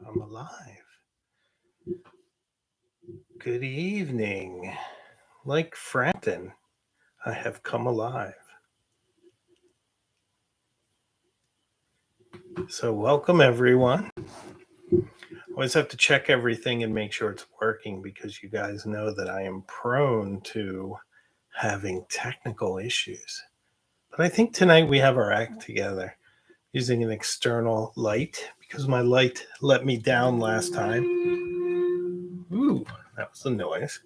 I'm alive. Good evening. Like Frampton, I have come alive. So welcome everyone. Always have to check everything and make sure it's working because you guys know that I am prone to having technical issues. But I think tonight we have our act together using an external light because my light let me down last time. Ooh, that was the noise.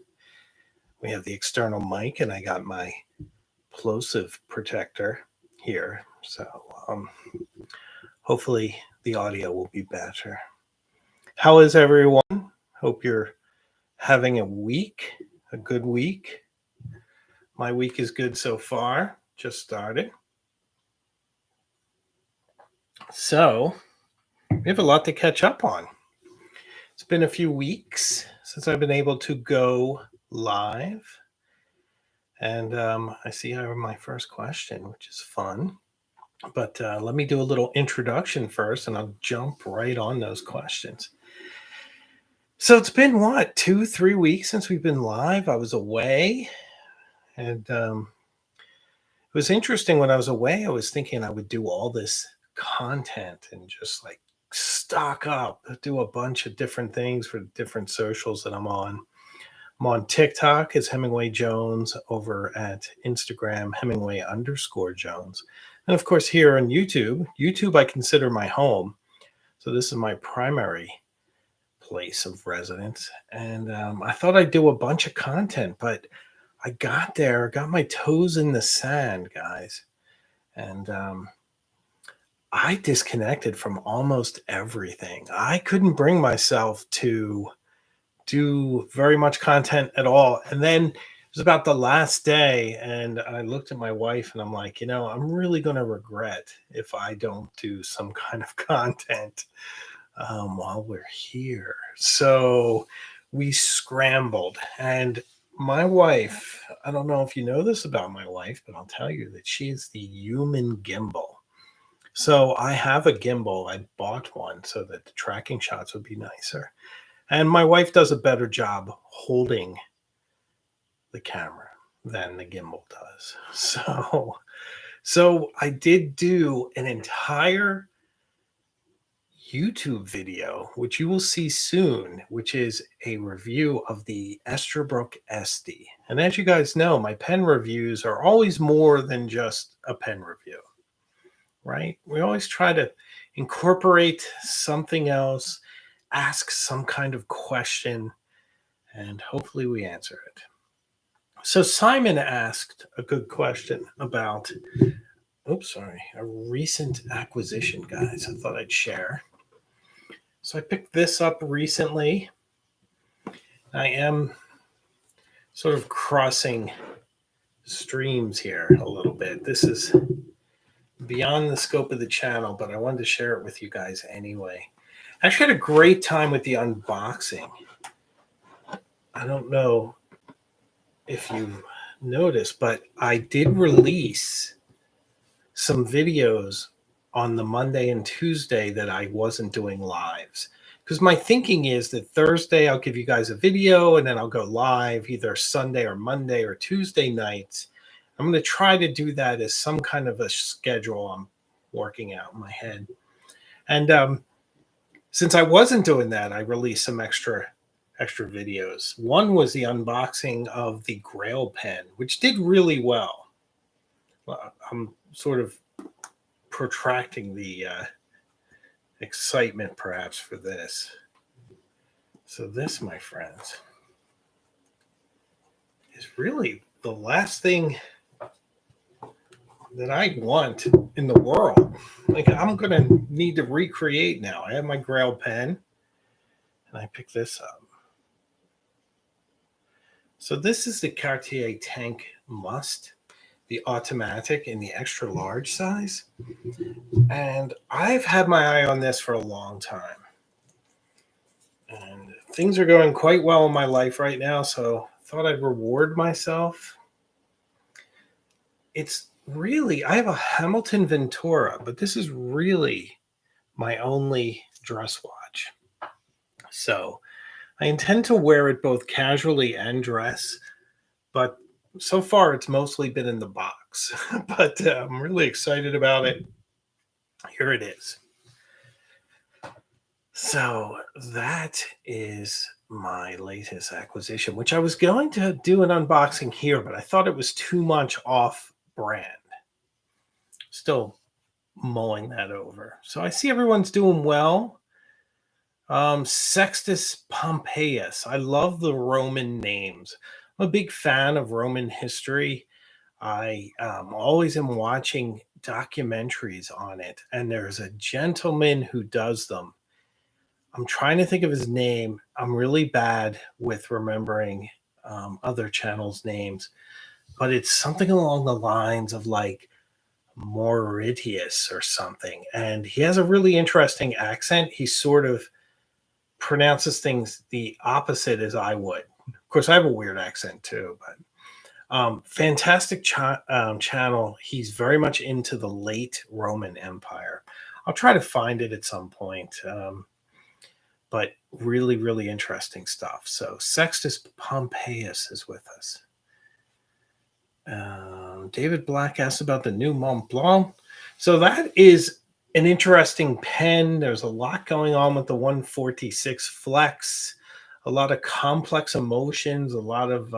We have the external mic and I got my plosive protector here. So hopefully the audio will be better. How is everyone? Hope you're having a good week. My week is good so far. Just started. So we have a lot to catch up on. It's been a few weeks since I've been able to go live. And I see I have my first question, which is fun. But let me do a little introduction first, and I'll jump right on those questions. So it's been, 2-3 weeks since we've been live. I was away, and it was interesting. When I was away, I was thinking I would do all this content and just like stock up, do a bunch of different things for different socials that I'm on. I'm on TikTok as Hemingway Jones, over at Instagram, Hemingway_Jones. And of course, here on YouTube, I consider my home. So this is my primary place of residence. And I thought I'd do a bunch of content, but I got my toes in the sand, guys. And I disconnected from almost everything. I couldn't bring myself to do very much content at all. And then it was about the last day, and I looked at my wife and I'm like, I'm really going to regret if I don't do some kind of content while we're here. So we scrambled, and my wife, I don't know if you know this about my wife, but I'll tell you that she's the human gimbal. So I have a gimbal. I bought one so that the tracking shots would be nicer. And my wife does a better job holding the camera than the gimbal does. So I did do an entire YouTube video, which you will see soon, which is a review of the Esterbrook SD. And as you guys know, my pen reviews are always more than just a pen review, right? We always try to incorporate something else, ask some kind of question, and hopefully we answer it. So Simon asked a good question about, a recent acquisition, guys. I thought I'd share. So I picked this up recently. I am sort of crossing streams here a little bit. This is beyond the scope of the channel, but I wanted to share it with you guys anyway. I actually had a great time with the unboxing. I don't know if you've noticed, but I did release some videos on the Monday and Tuesday that I wasn't doing lives. Because my thinking is that Thursday I'll give you guys a video and then I'll go live either Sunday or Monday or Tuesday nights. I'm going to try to do that as some kind of a schedule I'm working out in my head. And since I wasn't doing that, I released some extra videos. One was the unboxing of the Grail Pen, which did really well. I'm sort of protracting the excitement perhaps for this. So this, my friends, is really the last thing that I want in the world. Like, I'm going to need to recreate now. I have my Grail Pen, and I picked this up. So this is the Cartier Tank Must, the automatic in the extra large size. And I've had my eye on this for a long time. And things are going quite well in my life right now, so I thought I'd reward myself. It's really, I have a Hamilton Ventura, but this is really my only dress watch. So I intend to wear it both casually and dress, but so far it's mostly been in the box. But I'm really excited about it. Here it is. So that is my latest acquisition, which I was going to do an unboxing here, but I thought it was too much off brand. Still mulling that over. So I see everyone's doing well. Sextus Pompeius. I love the Roman names. I'm a big fan of Roman history. I always am watching documentaries on it, and there's a gentleman who does them. I'm trying to think of his name. I'm really bad with remembering other channels' names, but it's something along the lines of like Mauritius or something. And he has a really interesting accent. He sort of pronounces things the opposite as I would. Of course, I have a weird accent too, but fantastic channel. He's very much into the late Roman Empire. I'll try to find it at some point. But really, really interesting stuff. So Sextus Pompeius is with us. David Black asked about the new Mont Blanc. So that is an interesting pen. There's a lot going on with the 146 Flex, a lot of complex emotions, a lot of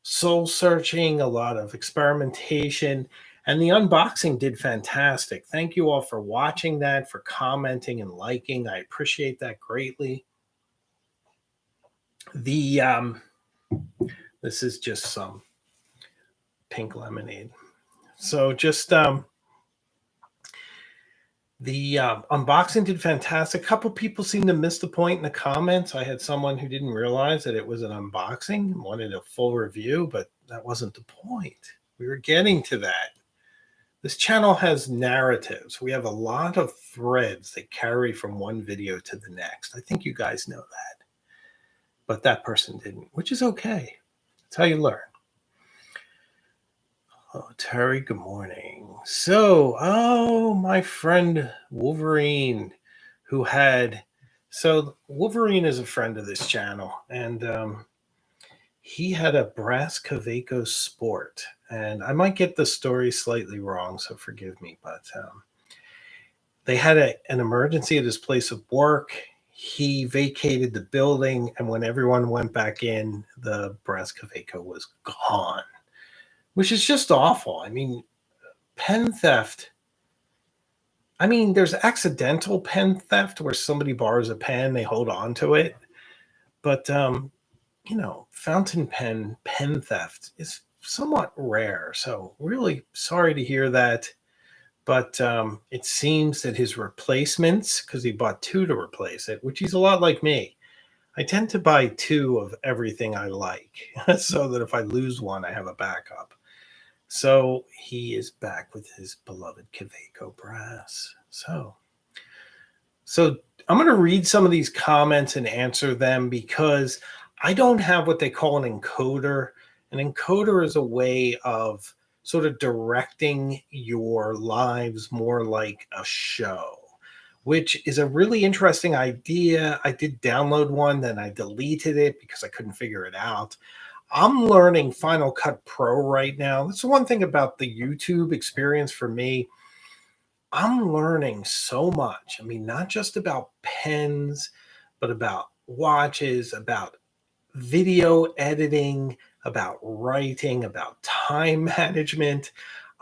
soul searching, a lot of experimentation. And the unboxing did fantastic. Thank you all for watching that, for commenting and liking. I appreciate that greatly. This is just some pink lemonade. So just the unboxing did fantastic. A couple people seem to miss the point in the comments. I had someone who didn't realize that it was an unboxing and wanted a full review, but that wasn't the point. We were getting to that. This channel has narratives. We have a lot of threads that carry from one video to the next. I think you guys know that. But that person didn't, which is okay. That's how you learn. Oh, Terry, good morning. So, my friend Wolverine, Wolverine is a friend of this channel, and he had a brass Kaweco Sport, and I might get the story slightly wrong, so forgive me, but they had an emergency at his place of work. He vacated the building, and when everyone went back in, the brass Kaweco was gone, which is just awful. I mean, pen theft. I mean, there's accidental pen theft where somebody borrows a pen, they hold on to it, but fountain pen theft is somewhat rare. So really sorry to hear that. But it seems that his replacements, because he bought two to replace it, which he's a lot like me. I tend to buy two of everything I like so that if I lose one, I have a backup. So he is back with his beloved Kaweco brass. So I'm going to read some of these comments and answer them because I don't have what they call an encoder. An encoder is a way of sort of directing your lives more like a show, which is a really interesting idea. I did download one, then I deleted it because I couldn't figure it out. I'm learning Final Cut Pro right now. That's the one thing about the YouTube experience for me. I'm learning so much. I mean, not just about pens, but about watches, about video editing, about writing, about time management.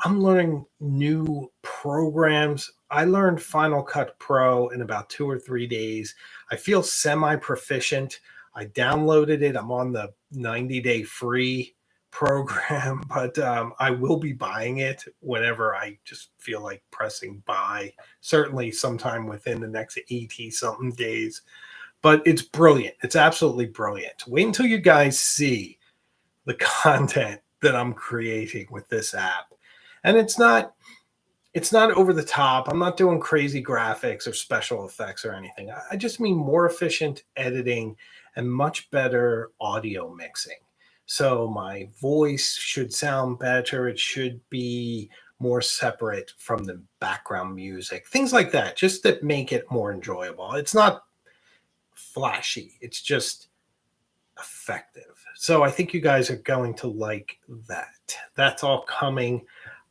I'm learning new programs. I learned Final Cut Pro in about 2 or 3 days. I feel semi-proficient. I downloaded it. I'm on the 90-day free program, but I will be buying it whenever I just feel like pressing buy, certainly sometime within the next 80 something days. But it's brilliant. It's absolutely brilliant. Wait until you guys see the content that I'm creating with this app. And it's not over the top. I'm not doing crazy graphics or special effects or anything. I just mean more efficient editing and much better audio mixing. So my voice should sound better. It should be more separate from the background music, things like that, just that make it more enjoyable. It's not flashy. It's just effective. So I think you guys are going to like that. That's all coming.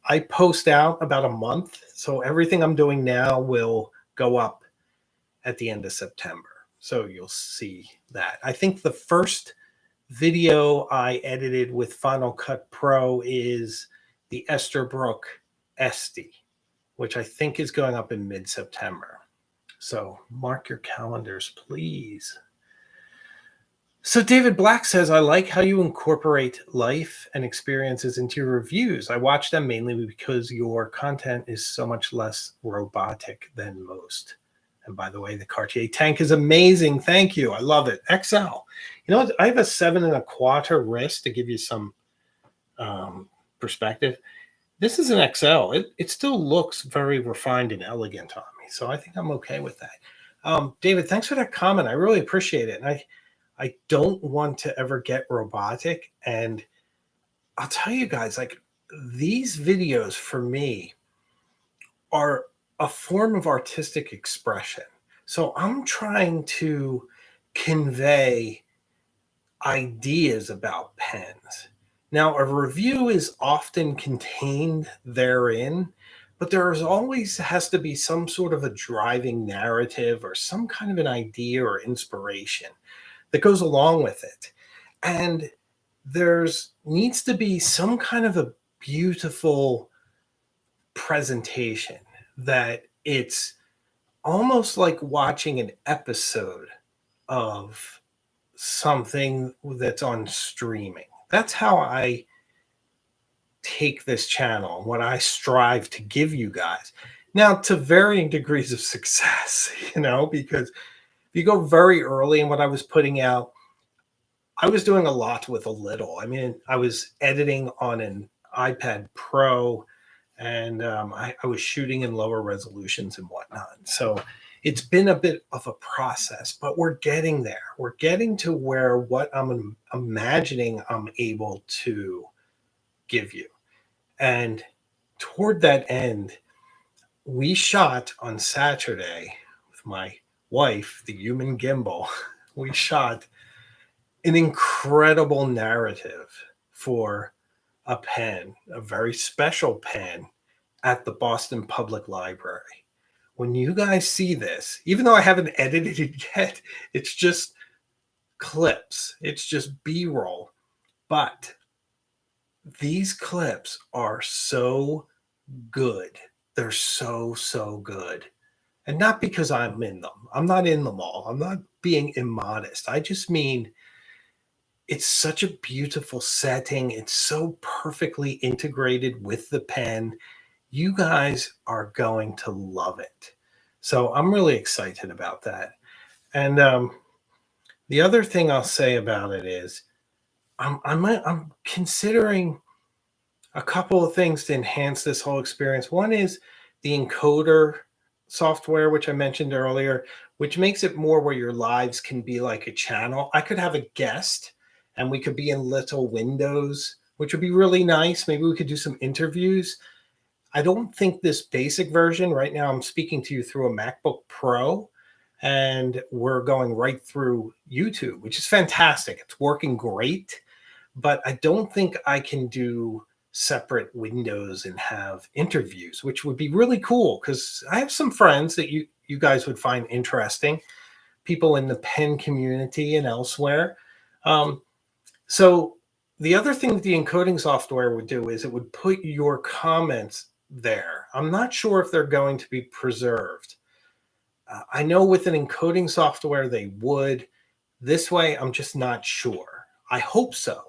I post out about a month. So everything I'm doing now will go up at the end of September. So you'll see that. I think the first video I edited with Final Cut Pro is the Esterbrook Esty, which I think is going up in mid-September. So mark your calendars, please. So David Black says, I like how you incorporate life and experiences into your reviews. I watch them mainly because your content is so much less robotic than most. And by the way, the Cartier tank is amazing. Thank you. I love it. XL. You know what? I have a 7 1/4 wrist to give you some perspective. This is an XL. It still looks very refined and elegant on me. So I think I'm okay with that. David, thanks for that comment. I really appreciate it. And I don't want to ever get robotic. And I'll tell you guys, like, these videos for me are a form of artistic expression. So I'm trying to convey ideas about pens. Now, a review is often contained therein, but there's always has to be some sort of a driving narrative or some kind of an idea or inspiration that goes along with it. And there's needs to be some kind of a beautiful presentation that it's almost like watching an episode of something that's on streaming. That's how I take this channel, what I strive to give you guys. Now, to varying degrees of success, because if you go very early in what I was putting out, I was doing a lot with a little. I mean, I was editing on an iPad Pro, and I was shooting in lower resolutions and whatnot. So it's been a bit of a process, but we're getting there. We're getting to where what I'm imagining I'm able to give you. And toward that end, we shot on Saturday with my wife, the human gimbal. We shot an incredible narrative for a pen, a very special pen at the Boston Public Library. When you guys see this, even though I haven't edited it yet, it's just clips. It's just B-roll. But these clips are so good. They're so, so good. And not because I'm in them. I'm not in them all. I'm not being immodest. I just mean it's such a beautiful setting. It's so perfectly integrated with the pen. You guys are going to love it. So I'm really excited about that. And the other thing I'll say about it is I'm considering a couple of things to enhance this whole experience. One is the encoder software, which I mentioned earlier, which makes it more where your lives can be like a channel. I could have a guest and we could be in little windows, which would be really nice. Maybe we could do some interviews. I don't think this basic version, right now I'm speaking to you through a MacBook Pro, and we're going right through YouTube, which is fantastic. It's working great, but I don't think I can do separate windows and have interviews, which would be really cool because I have some friends that you guys would find interesting, people in the pen community and elsewhere. So the other thing that the encoding software would do is it would put your comments there. I'm not sure if they're going to be preserved. I know with an encoding software they would. This way, I'm just not sure. I hope so,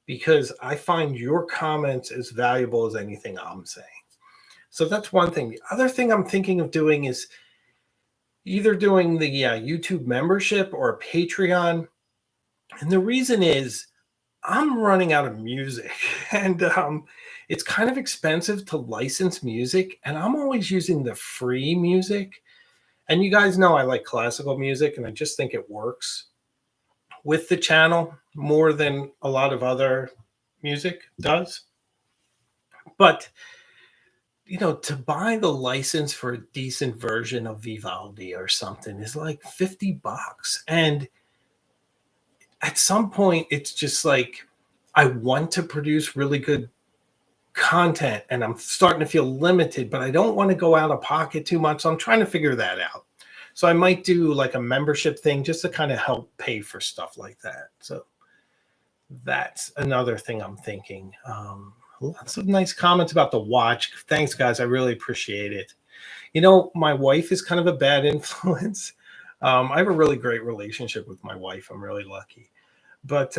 because I find your comments as valuable as anything I'm saying. So that's one thing. The other thing I'm thinking of doing is either doing the YouTube membership or a Patreon. And the reason is I'm running out of music and it's kind of expensive to license music. And I'm always using the free music. And you guys know I like classical music and I just think it works with the channel more than a lot of other music does. But to buy the license for a decent version of Vivaldi or something is like $50. And at some point, it's just like, I want to produce really good content and I'm starting to feel limited, but I don't want to go out of pocket too much. So I'm trying to figure that out. So I might do like a membership thing just to kind of help pay for stuff like that. So that's another thing I'm thinking. Lots of nice comments about the watch. Thanks, guys. I really appreciate it. My wife is kind of a bad influence. I have a really great relationship with my wife. I'm really lucky. But,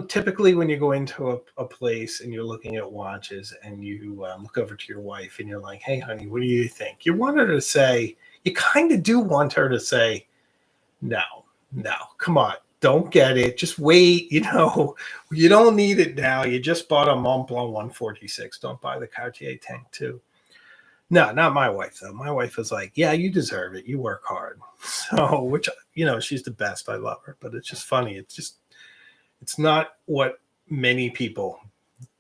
typically when you go into a place and you're looking at watches and you look over to your wife and you're like, hey, honey, what do you think? You kind of do want her to say, no, come on. Don't get it. Just wait. You don't need it now. You just bought a Mont Blanc 146. Don't buy the Cartier Tank 2. No, not my wife, though. My wife is like, yeah, you deserve it. You work hard. So, which, she's the best. I love her. But it's just funny. It's not what many people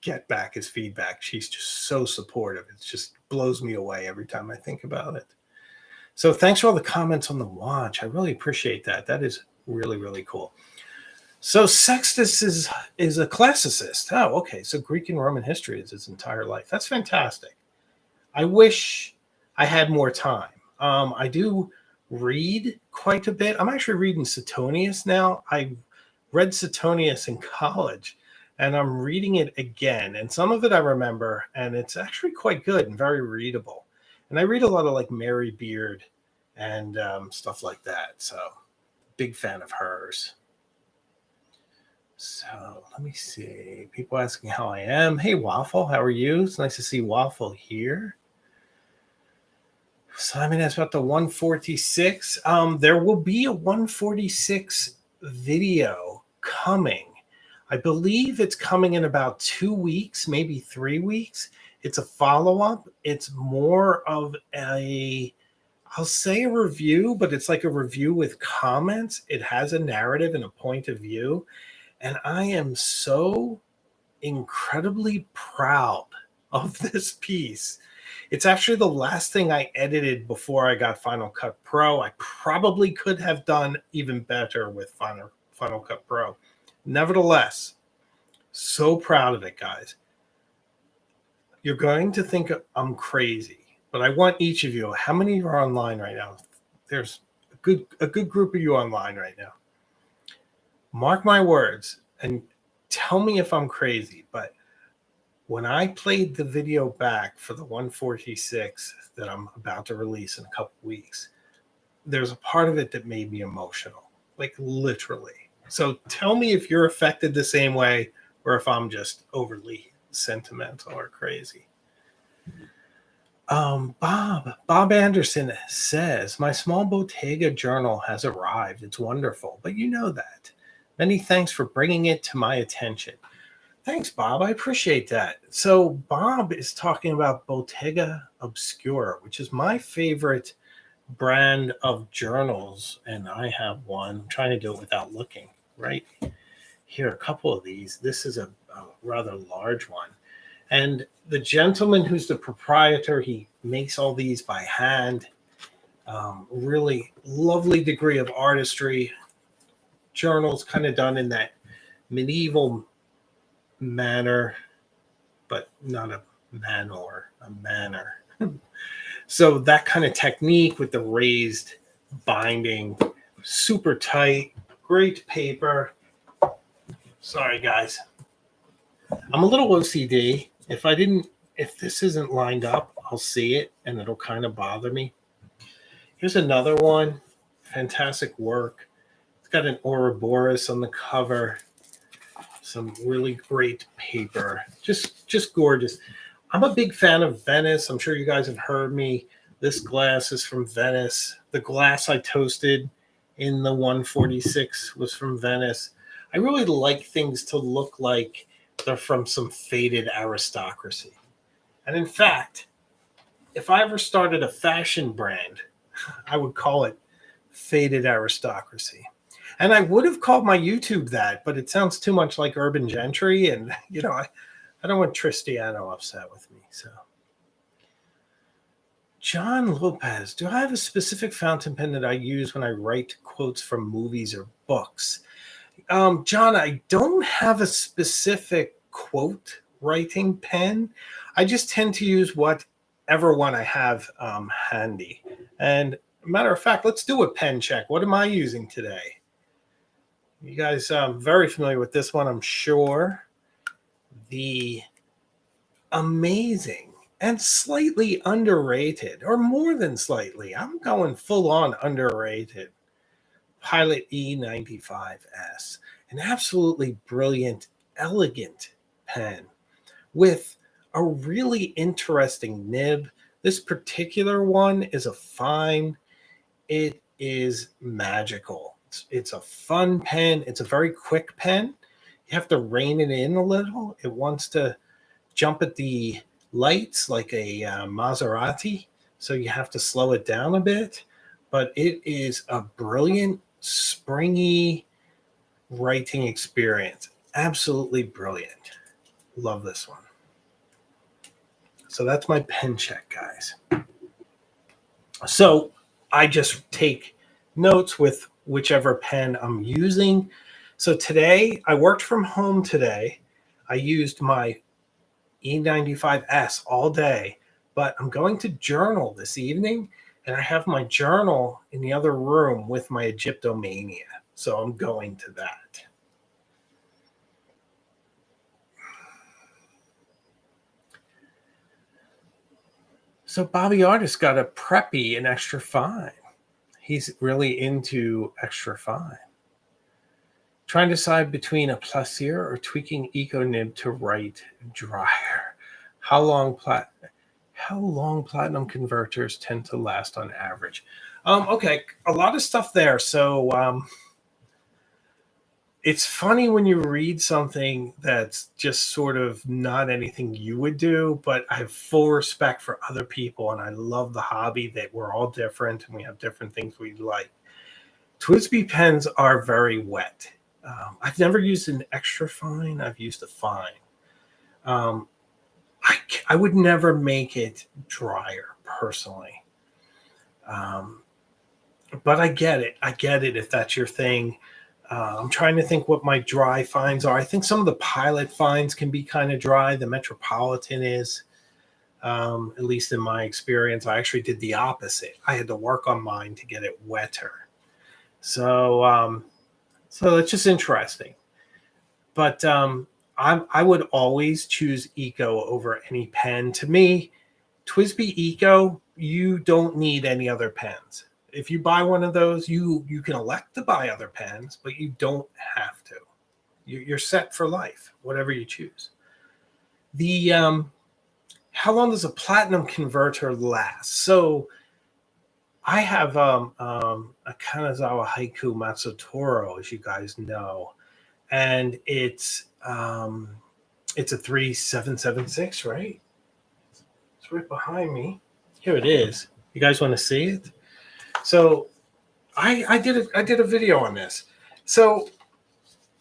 get back as feedback. She's just so supportive. It just blows me away every time I think about it. So thanks for all the comments on the watch. I really appreciate that. That is really, really cool. So Sextus is a classicist. Oh, okay. So Greek and Roman history is his entire life. That's fantastic. I wish I had more time. I do read quite a bit. I'm actually reading Suetonius now. I read Suetonius in college, and I'm reading it again. And some of it I remember, and it's actually quite good and very readable. And I read a lot of like Mary Beard and stuff like that. So big fan of hers. So let me see. People asking how I am. Hey, Waffle, how are you? It's nice to see Waffle here. Simon asked about the 146. There will be a 146 video coming. I believe it's coming in about 2 weeks, maybe 3 weeks. It's a follow-up. It's more of I'll say a review, but it's like a review with comments. It has a narrative and a point of view. And I am so incredibly proud of this piece. It's actually the last thing I edited before I got Final Cut Pro. I probably could have done even better with Final Cut Pro. Nevertheless, so proud of it, guys. You're going to think I'm crazy, but I want each of you. How many are online right now? There's a good group of you online right now. Mark my words and tell me if I'm crazy, but when I played the video back for the 146 that I'm about to release in a couple weeks, there's a part of it that made me emotional, like literally. So tell me if you're affected the same way or if I'm just overly sentimental or crazy. Bob Anderson says, my small Bottega journal has arrived. It's wonderful, but you know that. Many thanks for bringing it to my attention. Thanks, Bob. I appreciate that. So Bob is talking about Bottega Obscura, which is my favorite brand of journals, and I have one. I'm trying to do it without looking. Right here, a couple of these. This is a rather large one. And the gentleman who's the proprietor, he makes all these by hand. Really lovely degree of artistry. Journals kind of done in that medieval manner, but not a manor, a manner. So that kind of technique with the raised binding, super tight, great paper. Sorry, guys. I'm a little OCD. If this isn't lined up, I'll see it and it'll kind of bother me. Here's another one. Fantastic work. It's got an Ouroboros on the cover. Some really great paper. Just gorgeous. I'm a big fan of Venice. I'm sure you guys have heard me. This glass is from Venice. The glass I toasted in the 146 was from Venice. I really like things to look like they're from some faded aristocracy. And in fact, if I ever started a fashion brand, I would call it Faded Aristocracy. And I would have called my YouTube that, but it sounds too much like Urban Gentry. And, I don't want Tristiano upset with me. So John Lopez, do I have a specific fountain pen that I use when I write quotes from movies or books? John, I don't have a specific quote writing pen. I just tend to use whatever one I have handy. And matter of fact, let's do a pen check. What am I using today? You guys very familiar with this one, I'm sure. The amazing and slightly underrated, or more than slightly, I'm going full on underrated, Pilot E95S, an absolutely brilliant, elegant pen with a really interesting nib. This particular one is a fine. It is magical. It's a fun pen. It's a very quick pen. You have to rein it in a little. It wants to jump at the lights like a Maserati, so you have to slow it down a bit. But it is a brilliant, springy writing experience. Absolutely brilliant. Love this one. So that's my pen check, guys. So I just take notes with whichever pen I'm using. So today, I worked from home today. I used my E95S all day, but I'm going to journal this evening, and I have my journal in the other room with my Egyptomania. So I'm going to that. So Bobby Artist got a preppy and extra fine. He's really into extra fine. Trying to decide between a plaisir or tweaking eco nib to write drier. How long platinum converters tend to last on average? Okay, a lot of stuff there. So it's funny when you read something that's just sort of not anything you would do, but I have full respect for other people, and I love the hobby that we're all different and we have different things we like. TWSBI pens are very wet. I've never used an extra fine. I've used a fine. I would never make it drier personally. But I get it. I get it if that's your thing. I'm trying to think what my dry fines are. I think some of the Pilot fines can be kind of dry. The Metropolitan is, at least in my experience. I actually did the opposite. I had to work on mine to get it wetter. So it's just interesting. But I would always choose Eco over any pen. To me, TWSBI Eco, you don't need any other pens. If you buy one of those, you can elect to buy other pens, but you don't have to. You're set for life, whatever you choose. The how long does a platinum converter last? So I have a Kanazawa Haiku Matsutoro, as you guys know, and it's a 3776, right? It's right behind me. Here it is. You guys want to see it? So I did a video on this. So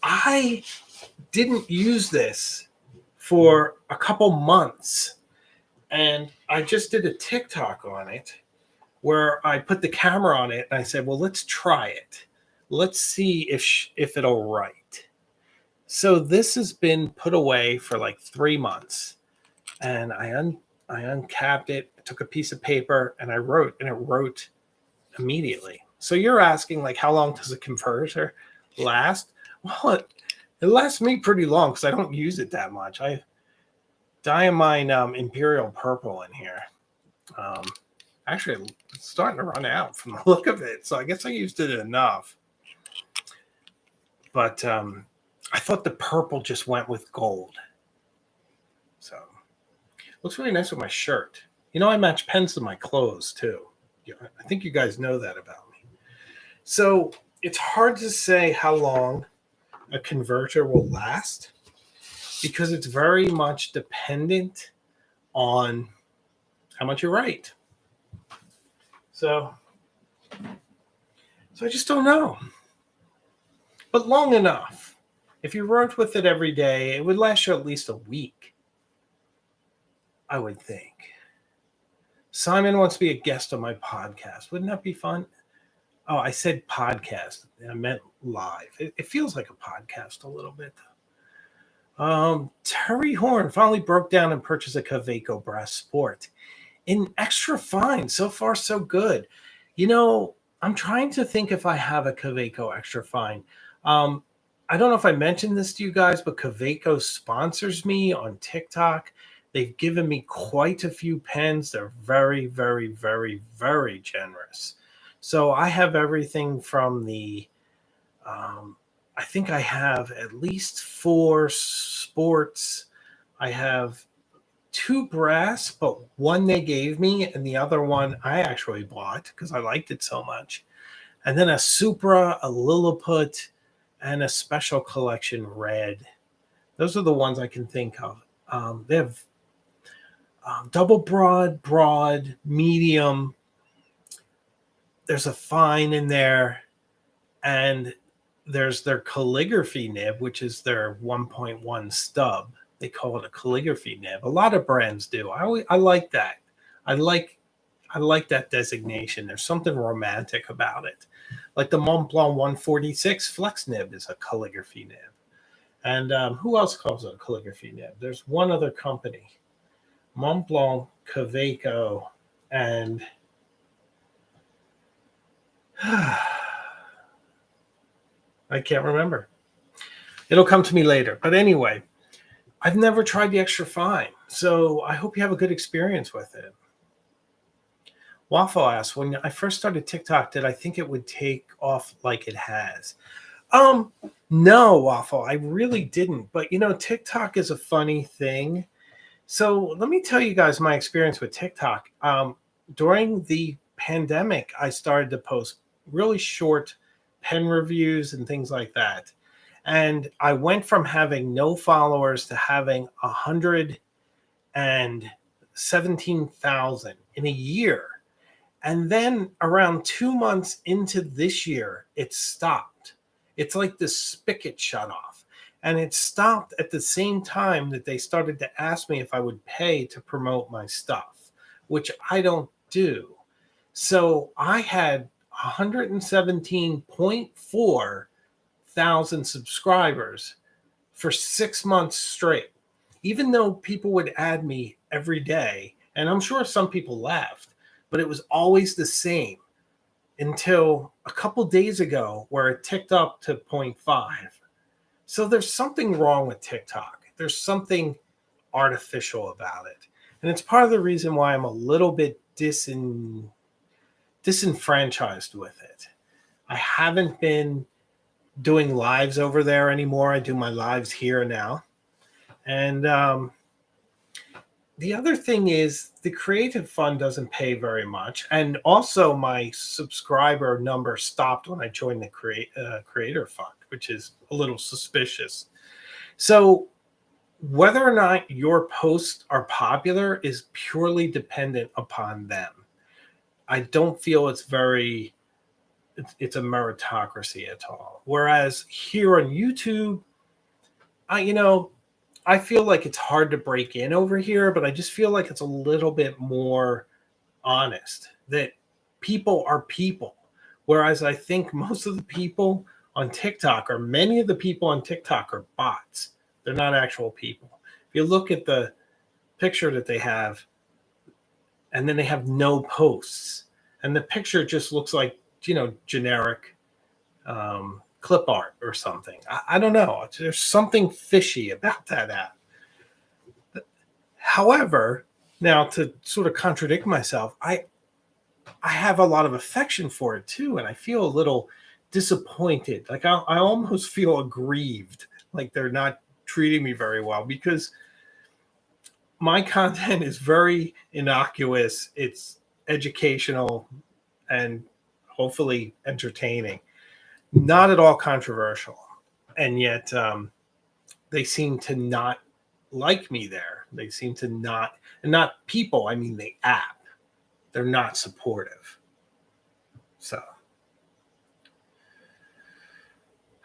I didn't use this for a couple months, and I just did a TikTok on it where I put the camera on it and I said, well, let's try it. Let's see if it'll write. So this has been put away for like 3 months, and I uncapped it, took a piece of paper, and I wrote, and it wrote immediately. So you're asking, like, how long does a converter last? Well, it lasts me pretty long because I don't use it that much. I Diamine Imperial Purple in here. Actually, it's starting to run out from the look of it. So I guess I used it enough. But I thought the purple just went with gold. So looks really nice with my shirt. You know, I match pens to my clothes too. I think you guys know that about me. So it's hard to say how long a converter will last because it's very much dependent on how much you write. So I just don't know. But long enough. If you wrote with it every day, it would last you at least a week, I would think. Simon wants to be a guest on my podcast. Wouldn't that be fun? Oh, I said podcast. I meant live. It feels like a podcast a little bit. Terry Horn finally broke down and purchased a Kaweco Brass Sport in extra fine. So far, so good. I'm trying to think if I have a Kaweco extra fine. I don't know if I mentioned this to you guys, but Kaweco sponsors me on TikTok. They've given me quite a few pens. They're very, very, very, very generous. So I have everything from I think I have at least 4 sports. I have 2 brass, but one they gave me and the other one I actually bought because I liked it so much. And then a Supra, a Lilliput, and a special collection red. Those are the ones I can think of. They have double broad, medium. There's a fine in there, and there's their calligraphy nib, which is their 1.1 stub. They call it a calligraphy nib. A lot of brands do. I like that. I like that designation. There's something romantic about it. Like the Mont Blanc 146 flex nib is a calligraphy nib. And who else calls it a calligraphy nib? There's one other company, Mont Blanc, Kaweco, and I can't remember. It'll come to me later. But anyway, I've never tried the extra fine, so I hope you have a good experience with it. Waffle asks, when I first started TikTok, did I think it would take off like it has? No, Waffle, I really didn't. But, TikTok is a funny thing. So let me tell you guys my experience with TikTok. During the pandemic, I started to post really short pen reviews and things like that. And I went from having no followers to having 117,000 in a year. And then around 2 months into this year, it stopped. It's like the spigot shut off. And it stopped at the same time that they started to ask me if I would pay to promote my stuff, which I don't do. So I had 117.4 thousand subscribers for 6 months straight, even though people would add me every day. And I'm sure some people left, but it was always the same until a couple days ago where it ticked up to 0.5. So there's something wrong with TikTok. There's something artificial about it. And it's part of the reason why I'm a little bit disenfranchised with it. I haven't been doing lives over there anymore. I do my lives here now. And the other thing is the Creative Fund doesn't pay very much. And also my subscriber number stopped when I joined the Creator Fund, which is a little suspicious. So whether or not your posts are popular is purely dependent upon them. I don't feel it's a meritocracy at all. Whereas here on YouTube, I feel like it's hard to break in over here, but I just feel like it's a little bit more honest, that people are people. Whereas I think most of the people on TikTok, or many of the people on TikTok, are bots. They're not actual people. If you look at the picture that they have, and then they have no posts, and the picture just looks like, generic clip art or something. I don't know. There's something fishy about that app. However, now to sort of contradict myself, I have a lot of affection for it too, and I feel a little disappointed. Like I almost feel aggrieved, like they're not treating me very well, because my content is very innocuous. It's educational and hopefully entertaining, not at all controversial. And yet they seem to not like me there. They seem to not, and not people, I mean the app. They're not supportive. So,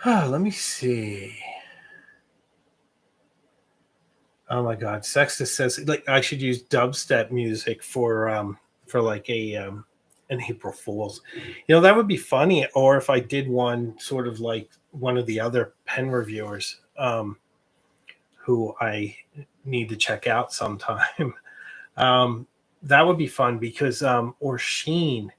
let me see. Oh my God, Sextus says like I should use dubstep music for for like an April Fool's. You know, that would be funny. Or if I did one sort of like one of the other pen reviewers, who I need to check out sometime. That would be fun because Oisin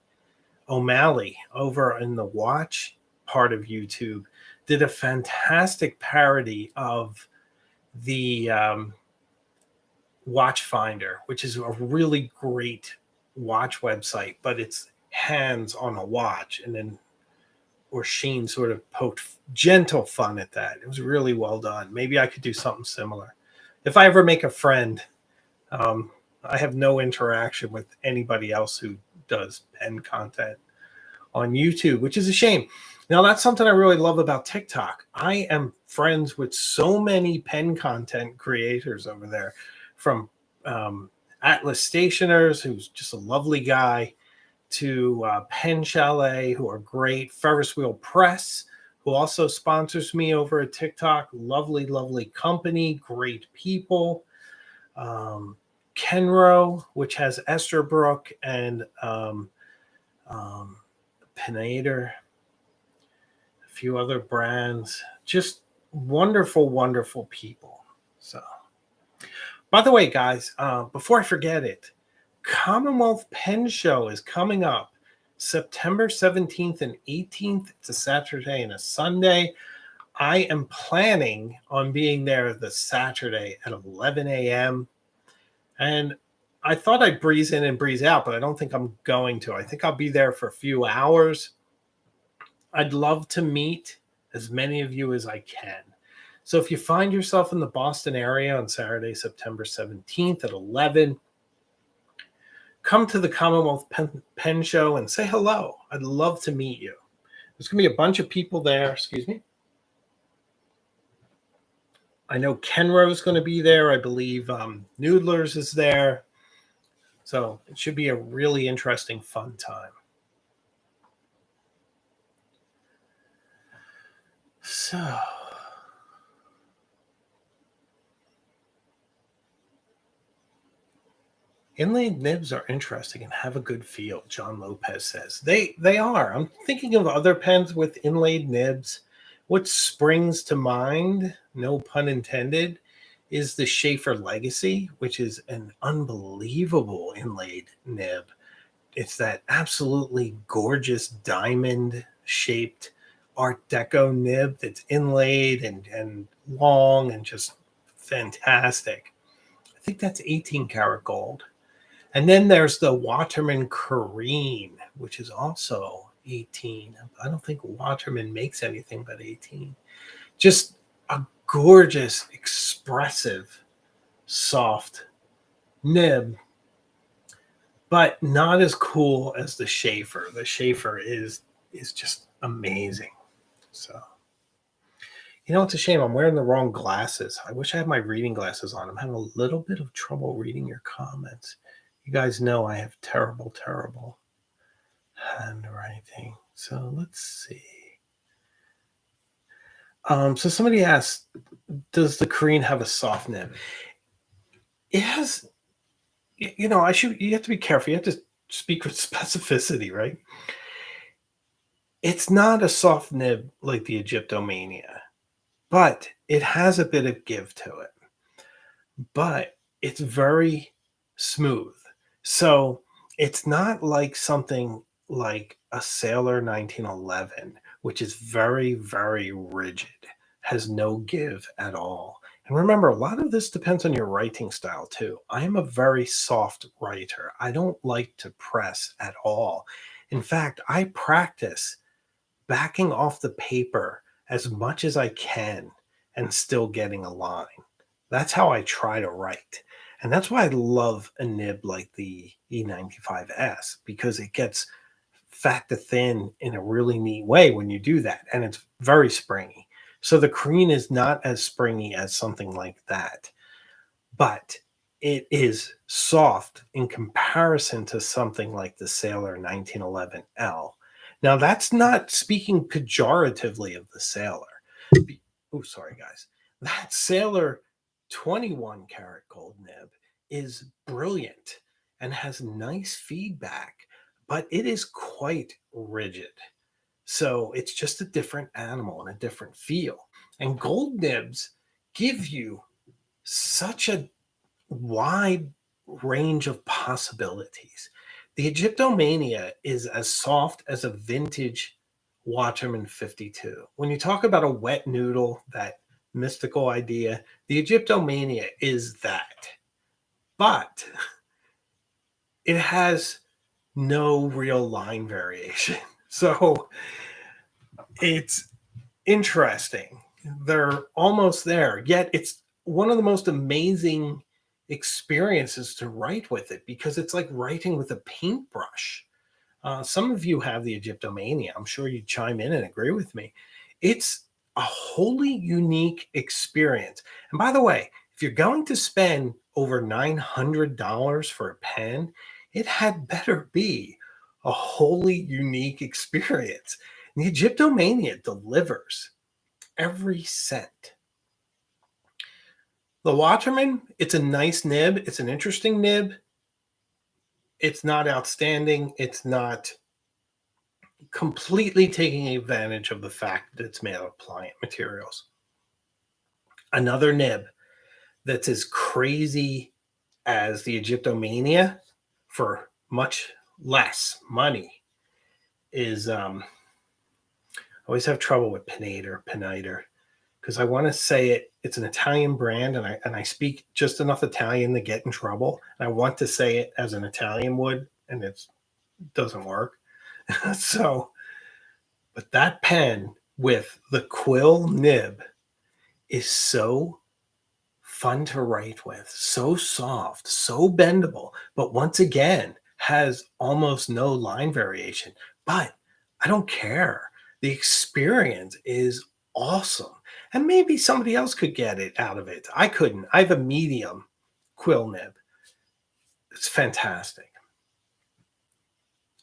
O'Malley over in the watch part of YouTube did a fantastic parody of the Watch Finder, which is a really great watch website, but it's hands on a watch. And then Oisin sort of poked gentle fun at that. It was really well done. Maybe I could do something similar. If I ever make a friend, I have no interaction with anybody else who does pen content on YouTube, which is a shame. Now, that's something I really love about TikTok. I am friends with so many pen content creators over there, from Atlas Stationers, who's just a lovely guy, to Pen Chalet, who are great, Ferris Wheel Press, who also sponsors me over at TikTok. Lovely, lovely company, great people. Kenro, which has Esterbrook and Penader, a few other brands, just wonderful, wonderful people. So, by the way, guys, before I forget it, Commonwealth Pen Show is coming up September 17th and 18th. It's a Saturday and a Sunday. I am planning on being there the Saturday at 11 a.m. And I thought I'd breeze in and breeze out, but I don't think I'm going to. I think I'll be there for a few hours. I'd love to meet as many of you as I can. So if you find yourself in the Boston area on Saturday, September 17th at 11, come to the Commonwealth Pen Show and say hello. I'd love to meet you. There's going to be a bunch of people there. Excuse me. I know Kenro's going to be there. I believe Noodlers is there. So it should be a really interesting, fun time. So, inlaid nibs are interesting and have a good feel, John Lopez says. They are. I'm thinking of other pens with inlaid nibs. What springs to mind, no pun intended, is the Schaefer Legacy, which is an unbelievable inlaid nib. It's that absolutely gorgeous diamond-shaped Art Deco nib that's inlaid and long and just fantastic. I think that's 18 karat gold. And then there's the Waterman Careen, which is also 18. I don't think Waterman makes anything but 18. Just a gorgeous, expressive, soft nib, but not as cool as the Schaefer. The Schaefer is just amazing. So, you know, it's a shame. I'm wearing the wrong glasses. I wish I had my reading glasses on. I'm having a little bit of trouble reading your comments. You guys know I have terrible, terrible handwriting. So let's see. So somebody asked, does the Careen have a soft nib? It has, you know, you have to be careful. You have to speak with specificity, right? It's not a soft nib like the Egyptomania, but it has a bit of give to it. But it's very smooth. So it's not like something like a Sailor 1911, which is very, very rigid, has no give at all. And remember, a lot of this depends on your writing style too. I am a very soft writer. I don't like to press at all. In fact, I practice backing off the paper as much as I can and still getting a line. That's how I try to write. And that's why I love a nib like the E95S, because it gets fat to thin in a really neat way when you do that. And it's very springy. So the Careen is not as springy as something like that, but it is soft in comparison to something like the Sailor 1911L. Now, that's not speaking pejoratively of the Sailor. Oh, sorry, guys. That Sailor 21 karat gold nib is brilliant. and has nice feedback, but it is quite rigid. So it's just a different animal and a different feel. And gold nibs give you such a wide range of possibilities. The Egyptomania is as soft as a vintage Waterman 52. When you talk about a wet noodle, that mystical idea, the Egyptomania is that. But it has no real line variation. So it's interesting. They're almost there, yet it's one of the most amazing experiences to write with it because it's like writing with a paintbrush. Some of you have the Egyptomania. I'm sure you'd chime in and agree with me. It's a wholly unique experience. And by the way, if you're going to spend over $900 for a pen, it had better be a wholly unique experience. And the Egyptomania delivers every cent. The Waterman, it's a nice nib. It's an interesting nib. It's not outstanding. It's not completely taking advantage of the fact that it's made of pliant materials. Another nib that's as crazy as the Egyptomania for much less money is I always have trouble with Piniter, because I want to say it's an Italian brand, and I speak just enough Italian to get in trouble. And I want to say it as an Italian would, and it doesn't work. So, but that pen with the quill nib is so fun to write with, so soft, so bendable, but once again has almost no line variation. But I don't care. The experience is awesome. And maybe somebody else could get it out of it. I couldn't. I have a medium quill nib. It's fantastic.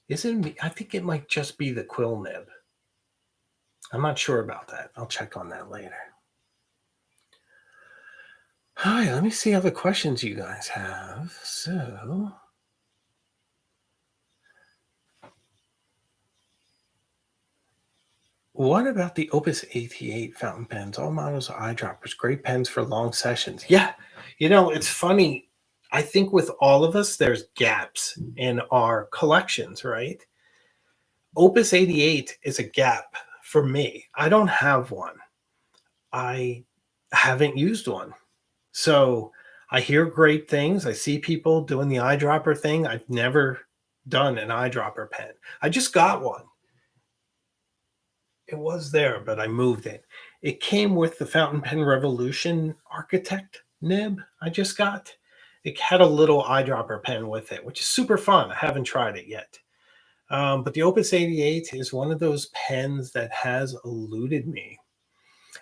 Isn't it? I think it might just be the quill nib. I'm not sure about that. I'll check on that later. All right, let me see other questions you guys have. So, what about the Opus 88 fountain pens? All models are eyedroppers, great pens for long sessions. Yeah, it's funny. I think with all of us, there's gaps in our collections, right? Opus 88 is a gap for me. I don't have one. I haven't used one. So I hear great things. I see people doing the eyedropper thing. I've never done an eyedropper pen. I just got one. It was there, but I moved it. It came with the Fountain Pen Revolution Architect nib I just got. It had a little eyedropper pen with it, which is super fun. I haven't tried it yet. But the Opus 88 is one of those pens that has eluded me.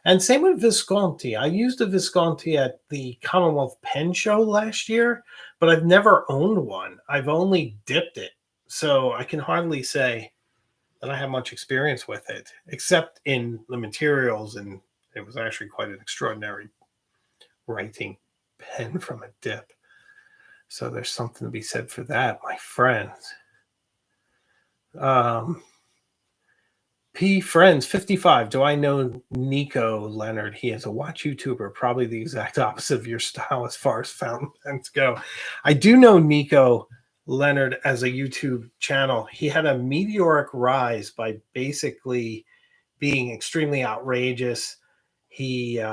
And same with Visconti. I used a Visconti at the Commonwealth Pen Show last year, but I've never owned one. I've only dipped it. So I can hardly say that I have much experience with it, except in the materials. And it was actually quite an extraordinary writing pen from a dip. So there's something to be said for that, my friends. P Friends 55. Do I know Nico Leonard? He is a watch YouTuber, probably the exact opposite of your style as far as fountain pens go. I do know Nico Leonard as a YouTube channel. He had a meteoric rise by basically being extremely outrageous. He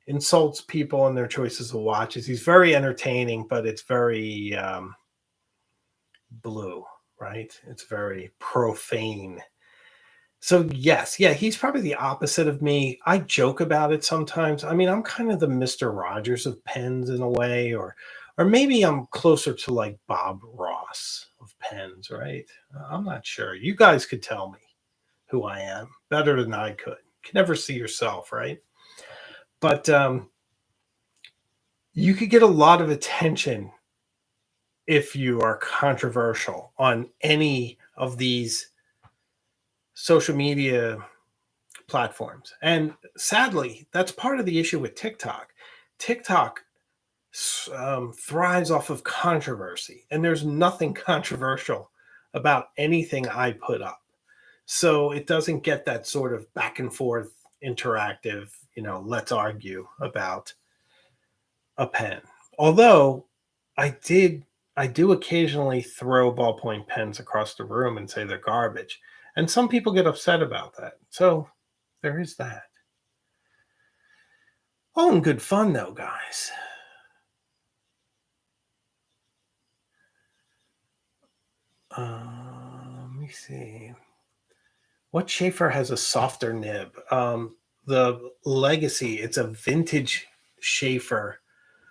insults people and their choices of watches. He's very entertaining, but it's very blue, right? It's very profane. So yes, yeah, he's probably the opposite of me. I joke about it sometimes. I mean, I'm kind of the Mr. Rogers of pens in a way, or maybe I'm closer to like Bob Ross of pens, right? I'm not sure. You guys could tell me who I am better than I could. You can never see yourself, right? But you could get a lot of attention if you are controversial on any of these social media platforms. And sadly, that's part of the issue with TikTok. TikTok thrives off of controversy, and there's nothing controversial about anything I put up. So it doesn't get that sort of back and forth interactive, let's argue about a pen. Although I did I do occasionally throw ballpoint pens across the room and say they're garbage. And some people get upset about that. So there is that. All in good fun though, guys. Let me see. What Schaefer has a softer nib? The Legacy, it's a vintage Schaefer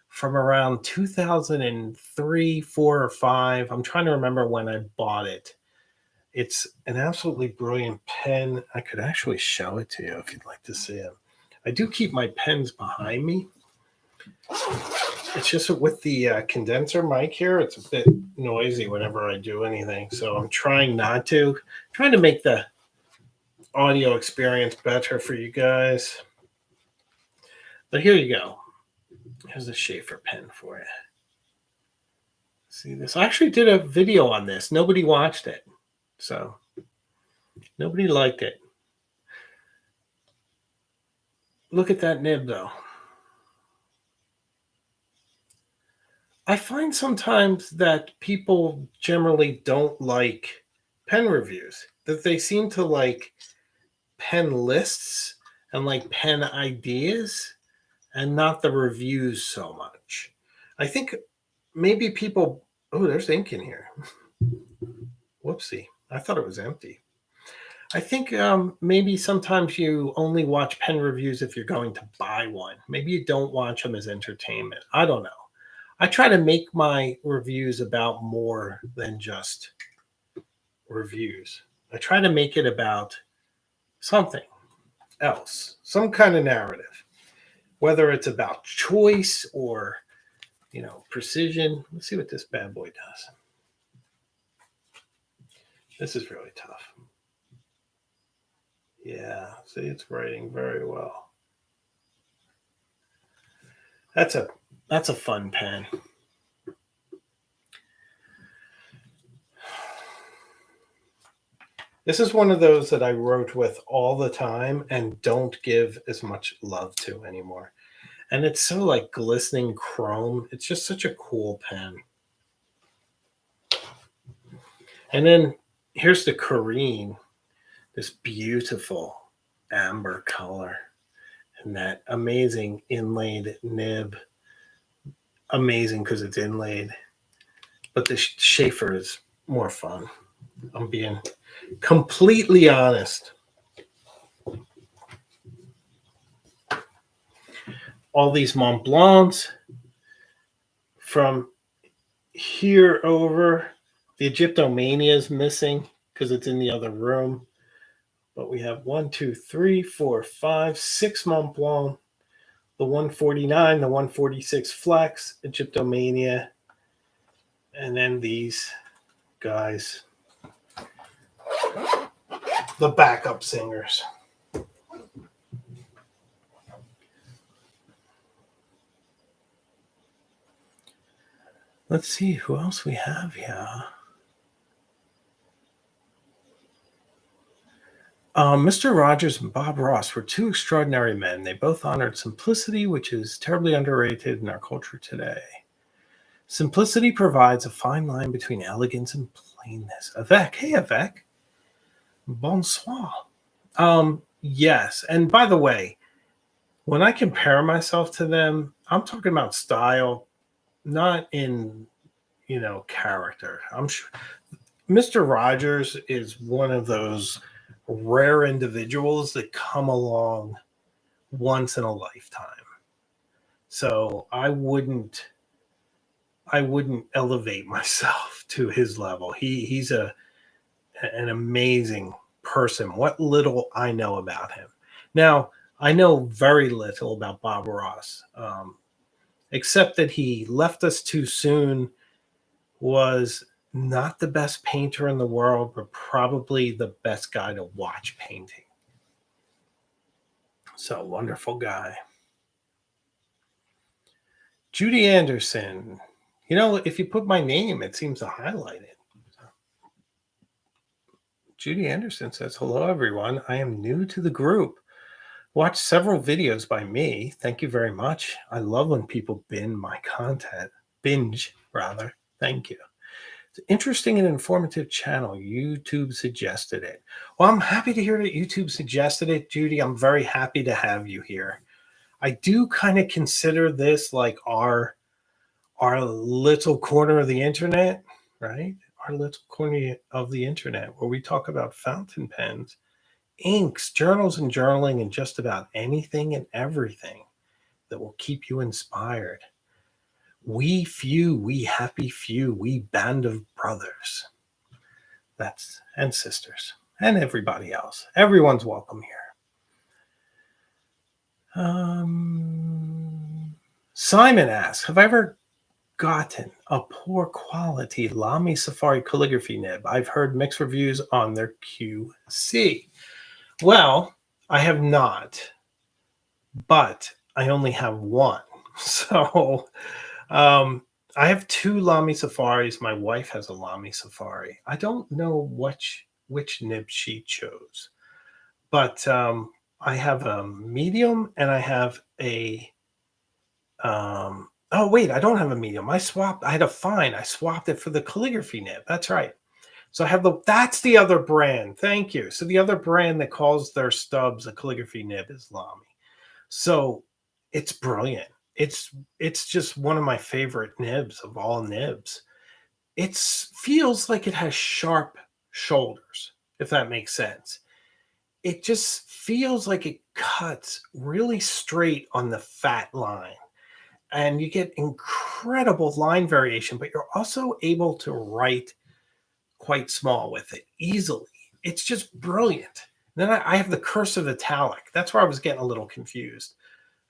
from around 2003, 4, or 5. I'm trying to remember when I bought it. It's an absolutely brilliant pen. I could actually show it to you if you'd like to see it. I do keep my pens behind me. It's just with the condenser mic here, it's a bit noisy whenever I do anything. So I'm trying not to. Trying to make the audio experience better for you guys. But here you go. Here's a Schaefer pen for you. See this? I actually did a video on this. Nobody watched it. So nobody liked it. Look at that nib though. I find sometimes that people generally don't like pen reviews, that they seem to like pen lists and like pen ideas and not the reviews so much. I think maybe people, oh, there's ink in here. Whoopsie. I thought it was empty. I think maybe sometimes you only watch pen reviews if you're going to buy one. Maybe you don't watch them as entertainment. I don't know. I try to make my reviews about more than just reviews. I try to make it about something else, some kind of narrative, whether it's about choice or, precision. Let's see what this bad boy does. This is really tough. Yeah, see, it's writing very well. That's a fun pen. This is one of those that I wrote with all the time and don't give as much love to anymore. And it's so like glistening chrome. It's just such a cool pen. And then here's the Corrine, this beautiful amber color and that amazing inlaid nib. Amazing because it's inlaid. But the Schaefer is more fun. I'm being completely honest. All these Mont Blancs from here over. The Egyptomania is missing because it's in the other room. But we have 1, 2, 3, 4, 5, 6 Mont Blanc. The 149, the 146 Flex, Egyptomania. And then these guys. The backup singers. Let's see who else we have here. Mr. Rogers and Bob Ross were two extraordinary men. They both honored simplicity, which is terribly underrated in our culture today. Simplicity provides a fine line between elegance and plainness. Avec, hey Avec. Bonsoir. Yes, and by the way, when I compare myself to them, I'm talking about style, not in, character. I'm sure Mr. Rogers is one of those rare individuals that come along once in a lifetime. So I wouldn't elevate myself to his level. He's an amazing person. What little I know about him. Now, I know very little about Bob Ross, except that he left us too soon, was not the best painter in the world, but probably the best guy to watch painting. So wonderful guy. Judy Anderson. You know, if you put my name, it seems to highlight it. Judy Anderson says, hello, everyone. I am new to the group. Watched several videos by me. Thank you very much. I love when people binge my content. Binge, rather. Thank you. It's an interesting and informative channel. YouTube suggested it. Well, I'm happy to hear that YouTube suggested it, Judy. I'm very happy to have you here. I do kind of consider this like our little corner of the internet, right? Our little corner of the internet where we talk about fountain pens, inks, journals, and journaling, and just about anything and everything that will keep you inspired. We few, we happy few, we band of brothers. And sisters, and everybody else. Everyone's welcome here. Simon asks, have I ever gotten a poor quality Lamy Safari calligraphy nib? I've heard mixed reviews on their QC. Well, I have not, but I only have one. So I have two Lamy Safaris. My wife has a Lamy Safari. I don't know which nib she chose, but I have a medium and I have a oh wait, I don't have a medium. I had a fine. I swapped it for the calligraphy nib. That's right. So I have that's the other brand. Thank you. So the other brand that calls their stubs a calligraphy nib is Lamy. So it's brilliant. It's just one of my favorite nibs of all nibs. It feels like it has sharp shoulders, if that makes sense. It just feels like it cuts really straight on the fat line. And you get incredible line variation, but you're also able to write quite small with it easily. It's just brilliant. Then I have the cursive Italic. That's where I was getting a little confused.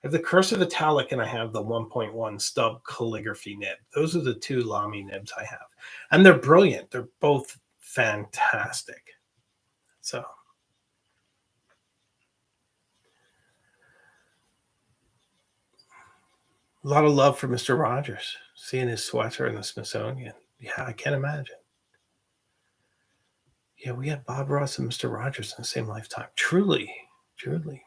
I have the cursive Italic and I have the 1.1 stub calligraphy nib. Those are the two Lamy nibs I have. And they're brilliant. They're both fantastic. So a lot of love for Mr. Rogers, seeing his sweater in the Smithsonian. Yeah, I can't imagine. Yeah, we had Bob Ross and Mr. Rogers in the same lifetime. Truly, truly.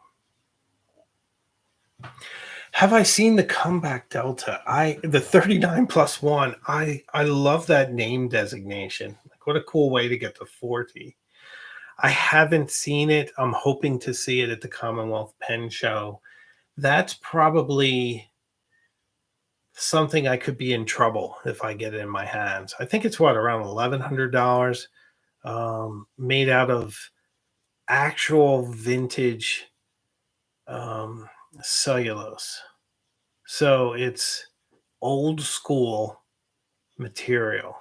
Have I seen the Comeback Delta? The 39+1. I love that name designation. Like, what a cool way to get to 40. I haven't seen it. I'm hoping to see it at the Commonwealth Pen Show. That's probably something I could be in trouble if I get it in my hands. I think it's around $1,100, made out of actual vintage cellulose. So it's old school material,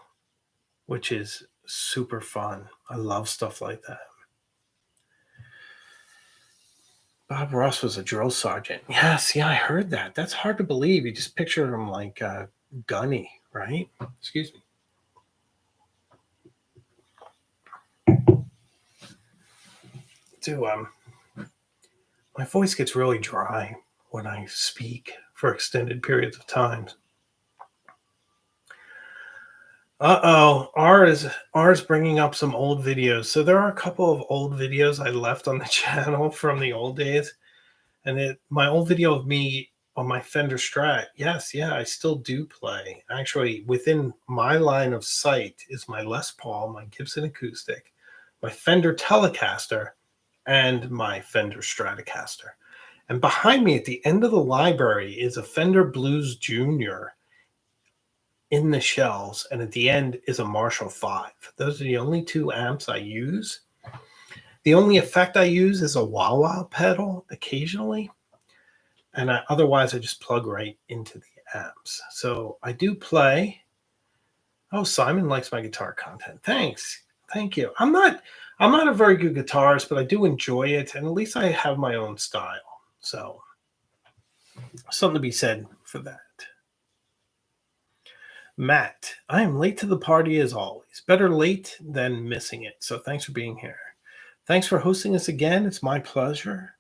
which is super fun. I love stuff like that. Bob Ross was a drill sergeant. Yes, yeah, I heard that. That's hard to believe. You just picture him like gunny, right? Excuse me. My voice gets really dry when I speak for extended periods of time. R is bringing up some old videos. So there are a couple of old videos I left on the channel from the old days. And my old video of me on my Fender Strat. Yes, yeah, I still do play. Actually, within my line of sight is my Les Paul, my Gibson Acoustic, my Fender Telecaster, and my Fender Stratocaster. And behind me at the end of the library is a Fender Blues Junior in the shelves, and at the end is a Marshall 5. Those are the only two amps I use. The only effect I use is a wah-wah pedal occasionally, and otherwise I just plug right into the amps. So I do play. Oh, Simon likes my guitar content. Thanks. Thank you. I'm not a very good guitarist, but I do enjoy it, and at least I have my own style. So something to be said for that. Matt, I am late to the party as always. Better late than missing it. So thanks for being here. Thanks for hosting us again. It's my pleasure.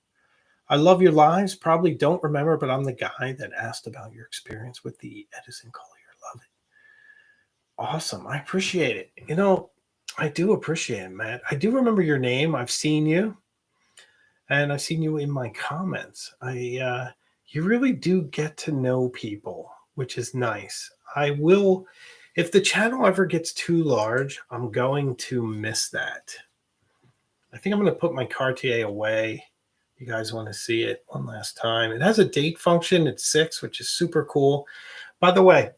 I love your lives. Probably don't remember, but I'm the guy that asked about your experience with the Edison Collier. Love it. Awesome. I appreciate it. I do appreciate it, Matt. I do remember your name. I've seen you, and I've seen you in my comments. You really do get to know people, which is nice. I will, if the channel ever gets too large, I'm going to miss that. I think I'm going to put my Cartier away. You guys want to see it one last time. It has a date function. It's 6, which is super cool. By the way,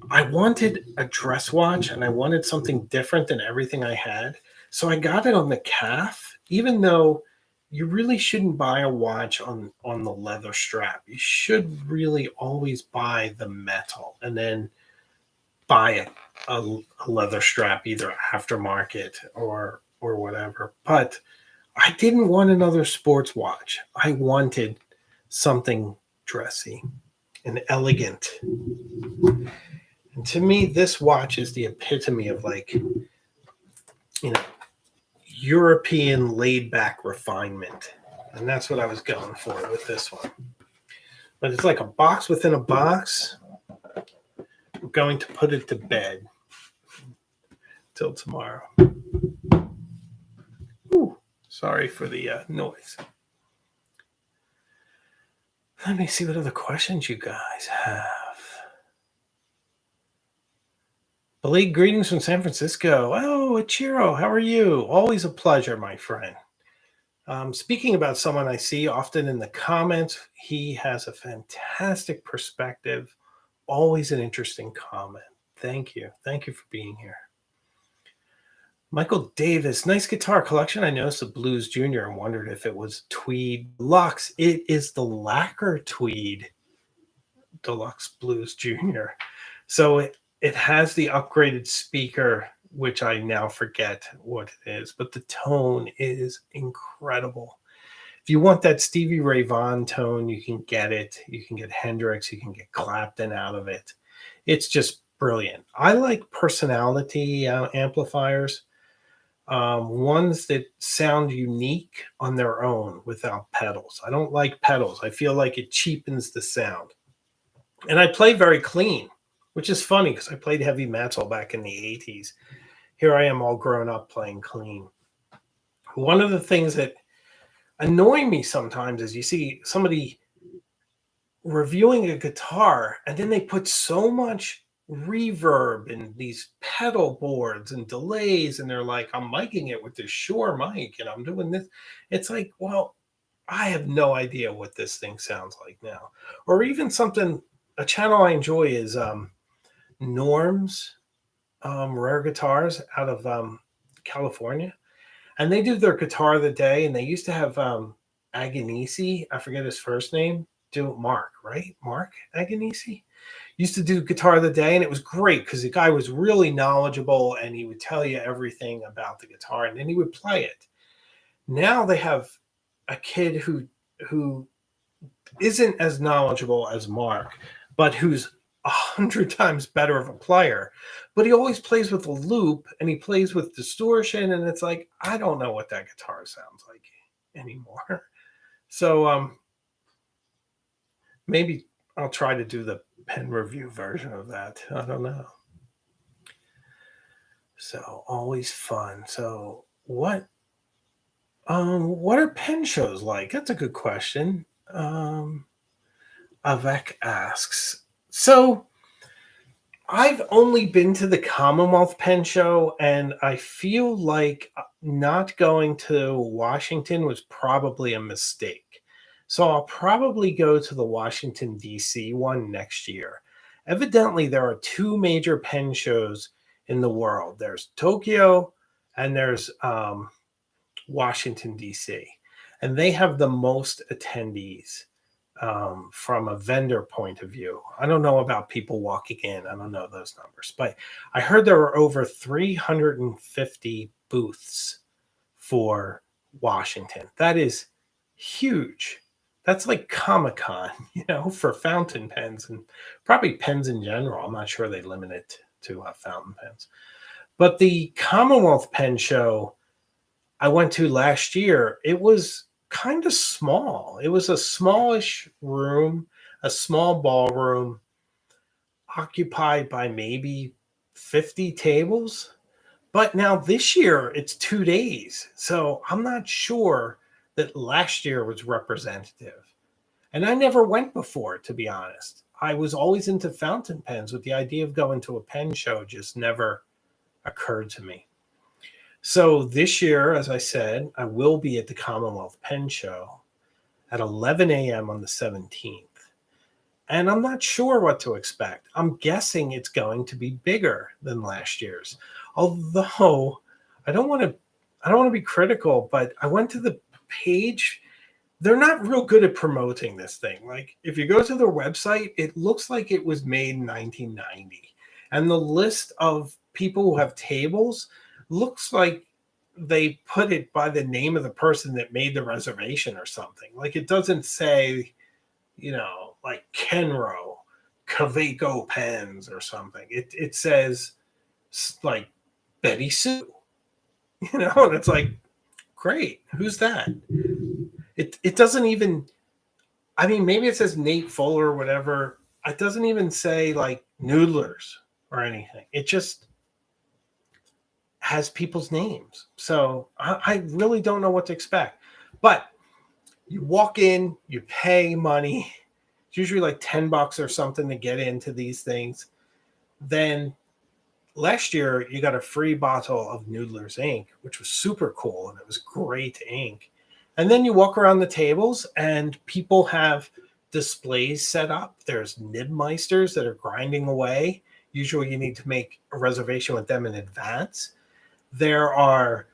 I wanted a dress watch, and I wanted something different than everything I had. So I got it on the calf, even though you really shouldn't buy a watch on the leather strap. You should really always buy the metal and then buy a leather strap, either aftermarket or whatever. But I didn't want another sports watch. I wanted something dressy and elegant. And to me, this watch is the epitome of European laid-back refinement. And that's what I was going for with this one. But it's like a box within a box. I'm going to put it to bed till tomorrow. Ooh, sorry for the noise. Let me see what other questions you guys have. Belated greetings from San Francisco. Oh, Ichiro, how are you? Always a pleasure, my friend. Speaking about someone I see often in the comments, he has a fantastic perspective. Always an interesting comment. Thank you. Thank you for being here. Michael Davis, nice guitar collection. I noticed the Blues Junior and wondered if it was Tweed Deluxe. It is the lacquer Tweed Deluxe Blues Junior. So it has the upgraded speaker, which I now forget what it is, but the tone is incredible. If you want that Stevie Ray Vaughan tone, you can get it. You can get Hendrix. You can get Clapton out of it. It's just brilliant. I like personality amplifiers, ones that sound unique on their own without pedals. I don't like pedals. I feel like it cheapens the sound. And I play very clean, which is funny because I played heavy metal back in the 80s. Here I am all grown up playing clean. One of the things that annoy me sometimes is you see somebody reviewing a guitar and then they put so much reverb and these pedal boards and delays, and they're like, I'm micing it with this Shure mic and I'm doing this. It's like, well, I have no idea what this thing sounds like now. Or even a channel I enjoy is Norm's Rare Guitars out of California. And they do their guitar of the day, and they used to have Agonisi, I forget his first name, Mark, right? Mark Agonisi used to do guitar of the day, and it was great because the guy was really knowledgeable, and he would tell you everything about the guitar, and then he would play it. Now they have a kid who isn't as knowledgeable as Mark, but who's 100 times better of a player, but he always plays with a loop and he plays with distortion, and it's like, I don't know what that guitar sounds like anymore. So maybe I'll try to do the pen review version of that. I don't know. So always fun. So what are pen shows like? That's a good question. Avec asks. So I've only been to the Commonwealth Pen Show, and I feel like not going to Washington was probably a mistake. So I'll probably go to the Washington, D.C. one next year. Evidently, there are 2 major pen shows in the world. There's Tokyo and there's Washington, D.C. And they have the most attendees. From a vendor point of view. I don't know about people walking in. I don't know those numbers, but I heard there were over 350 booths for Washington. That is huge. That's like Comic-Con, for fountain pens and probably pens in general. I'm not sure they limit it to fountain pens. But the Commonwealth Pen Show I went to last year, it was kind of small. It was a smallish room, a small ballroom, occupied by maybe 50 tables. But now this year it's 2 days. So I'm not sure that last year was representative. And I never went before, to be honest. I was always into fountain pens, with the idea of going to a pen show just never occurred to me. So this year, as I said, I will be at the Commonwealth Pen Show at 11 a.m. on the 17th. And I'm not sure what to expect. I'm guessing it's going to be bigger than last year's. Although I don't want to be critical, but I went to the page. They're not real good at promoting this thing. Like, if you go to their website, it looks like it was made in 1990. And the list of people who have tables looks like they put it by the name of the person that made the reservation or something. Like, it doesn't say, like Kenro, Kaweco Pens or something. It says like Betty Sue, and it's like, great, who's that? It doesn't even, I mean, maybe it says Nate Fuller or whatever. It doesn't even say like Noodlers or anything. It just has people's names. So I really don't know what to expect. But you walk in, you pay money. It's usually like $10 or something to get into these things. Then last year, you got a free bottle of Noodler's ink, which was super cool, and it was great ink. And then you walk around the tables, and people have displays set up. There's Nibmeisters that are grinding away. Usually you need to make a reservation with them in advance. There are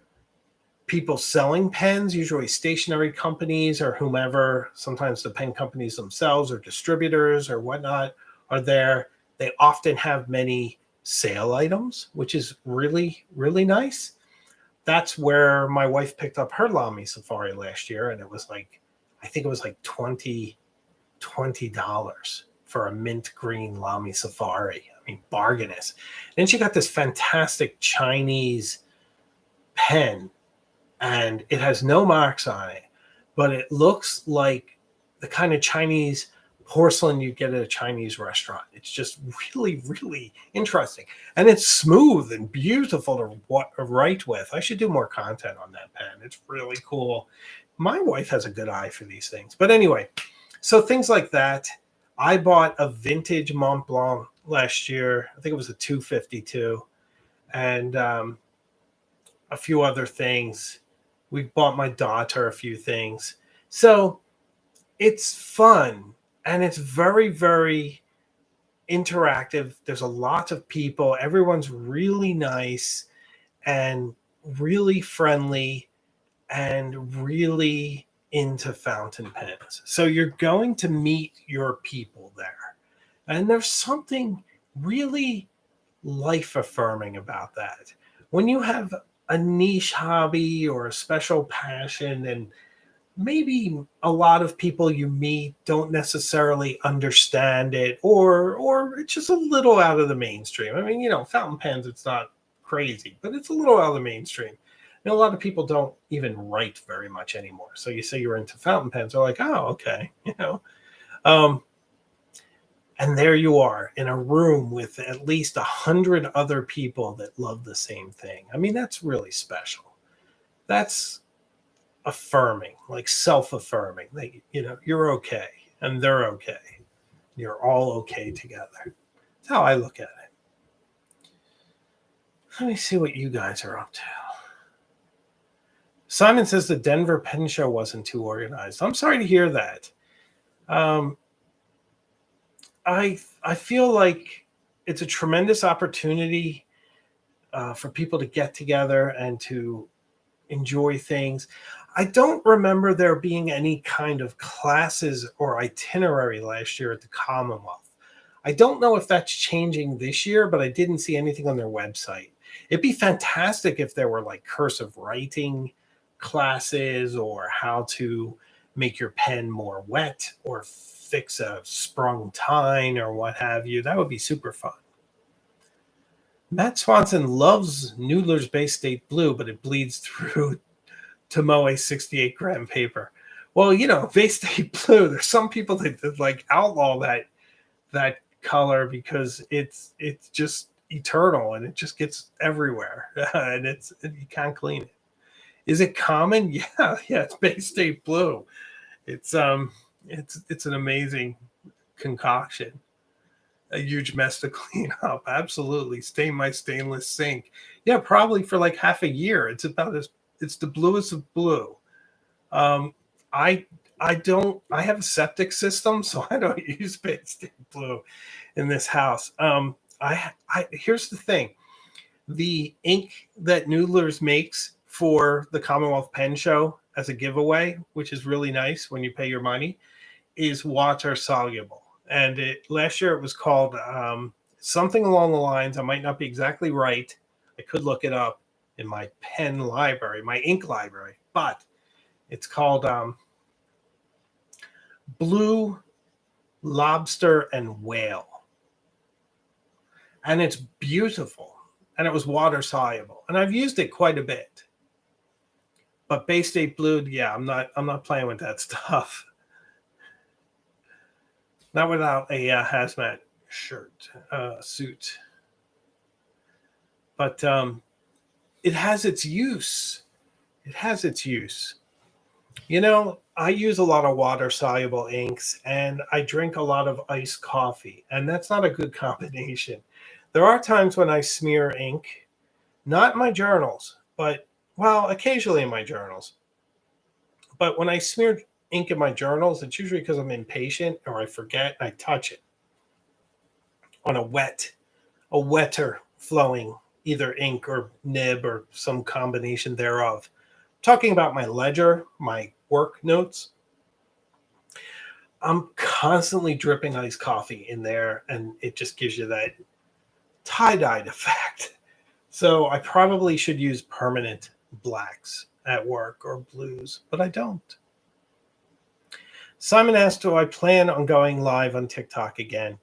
people selling pens, usually stationery companies or whomever. Sometimes the pen companies themselves or distributors or whatnot are there. They often have many sale items, which is really, really nice. That's where my wife picked up her Lamy Safari last year, and it was like, I think it was like $20 for a mint green Lamy Safari. I mean, bargainous. Then she got this fantastic Chinese pen, and it has no marks on it, but it looks like the kind of Chinese porcelain you get at a Chinese restaurant. It's just really, really interesting. And it's smooth and beautiful to write with. I should do more content on that pen. It's really cool. My wife has a good eye for these things. But anyway, so things like that. I bought a vintage Mont Blanc last year. I think it was a 252. And a few other things. We bought my daughter a few things. So it's fun. And it's very, very interactive. There's a lot of people. Everyone's really nice and really friendly and really into fountain pens. So you're going to meet your people there. And there's something really life affirming about that. When you have a niche hobby or a special passion, and maybe a lot of people you meet don't necessarily understand it, or it's just a little out of the mainstream. I mean, fountain pens, it's not crazy, but it's a little out of the mainstream. And a lot of people don't even write very much anymore. So you say you're into fountain pens, they're like, oh, okay, and there you are in a room with at least 100 other people that love the same thing. I mean, that's really special. That's affirming, like self-affirming. Like, you're okay and they're okay. You're all okay together. That's how I look at it. Let me see what you guys are up to. Simon says the Denver Pen Show wasn't too organized. I'm sorry to hear that. I feel like it's a tremendous opportunity for people to get together and to enjoy things. I don't remember there being any kind of classes or itinerary last year at the Commonwealth. I don't know if that's changing this year, but I didn't see anything on their website. It'd be fantastic if there were like cursive writing classes or how to make your pen more wet or fix a sprung tine or what have you. That would be super fun. Matt Swanson loves Noodler's Bay State Blue, but it bleeds through Tomoe 68 gram paper. Well, Bay State Blue, there's some people that like outlaw that color because it's just eternal and it just gets everywhere. And you can't clean it. Is it common? Yeah, it's Bay State Blue. It's it's an amazing concoction. A huge mess to clean up. Absolutely. Stain my stainless sink. Yeah, probably for like half a year. It's the bluest of blue. Um, I I have a septic system, so I don't use Bay State Blue in this house. I Here's the thing: the ink that Noodlers makes for the Commonwealth Pen Show as a giveaway, which is really nice when you pay your money, is water soluble. And last year it was called something along the lines. I might not be exactly right. I could look it up in my pen library, my ink library, but it's called Blue Lobster and Whale, and it's beautiful. And it was water soluble, and I've used it quite a bit. But Bay State Blue, yeah, I'm not playing with that stuff. Not without a hazmat suit. But it has its use. It has its use. I use a lot of water soluble inks and I drink a lot of iced coffee, and that's not a good combination. There are times when I smear ink, not in my journals, but well, occasionally in my journals. But when I smear ink in my journals, it's usually because I'm impatient or I forget and I touch it on a wetter flowing either ink or nib or some combination thereof. Talking about my ledger, my work notes, I'm constantly dripping iced coffee in there, and it just gives you that tie-dyed effect. So I probably should use permanent blacks at work or blues, but I don't. Simon asked, do I plan on going live on TikTok again?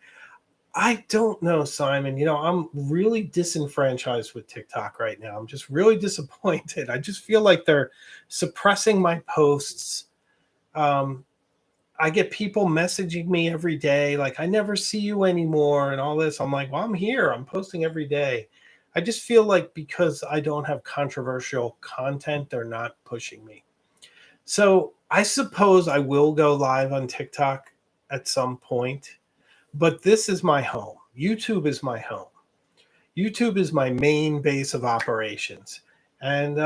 I don't know, Simon. I'm really disenfranchised with TikTok right now. I'm just really disappointed. I just feel like they're suppressing my posts. I get people messaging me every day, like, I never see you anymore and all this. I'm like, well, I'm here. I'm posting every day. I just feel like because I don't have controversial content, they're not pushing me. So I suppose I will go live on TikTok at some point. But this is my home. YouTube is my home. YouTube is my main base of operations. And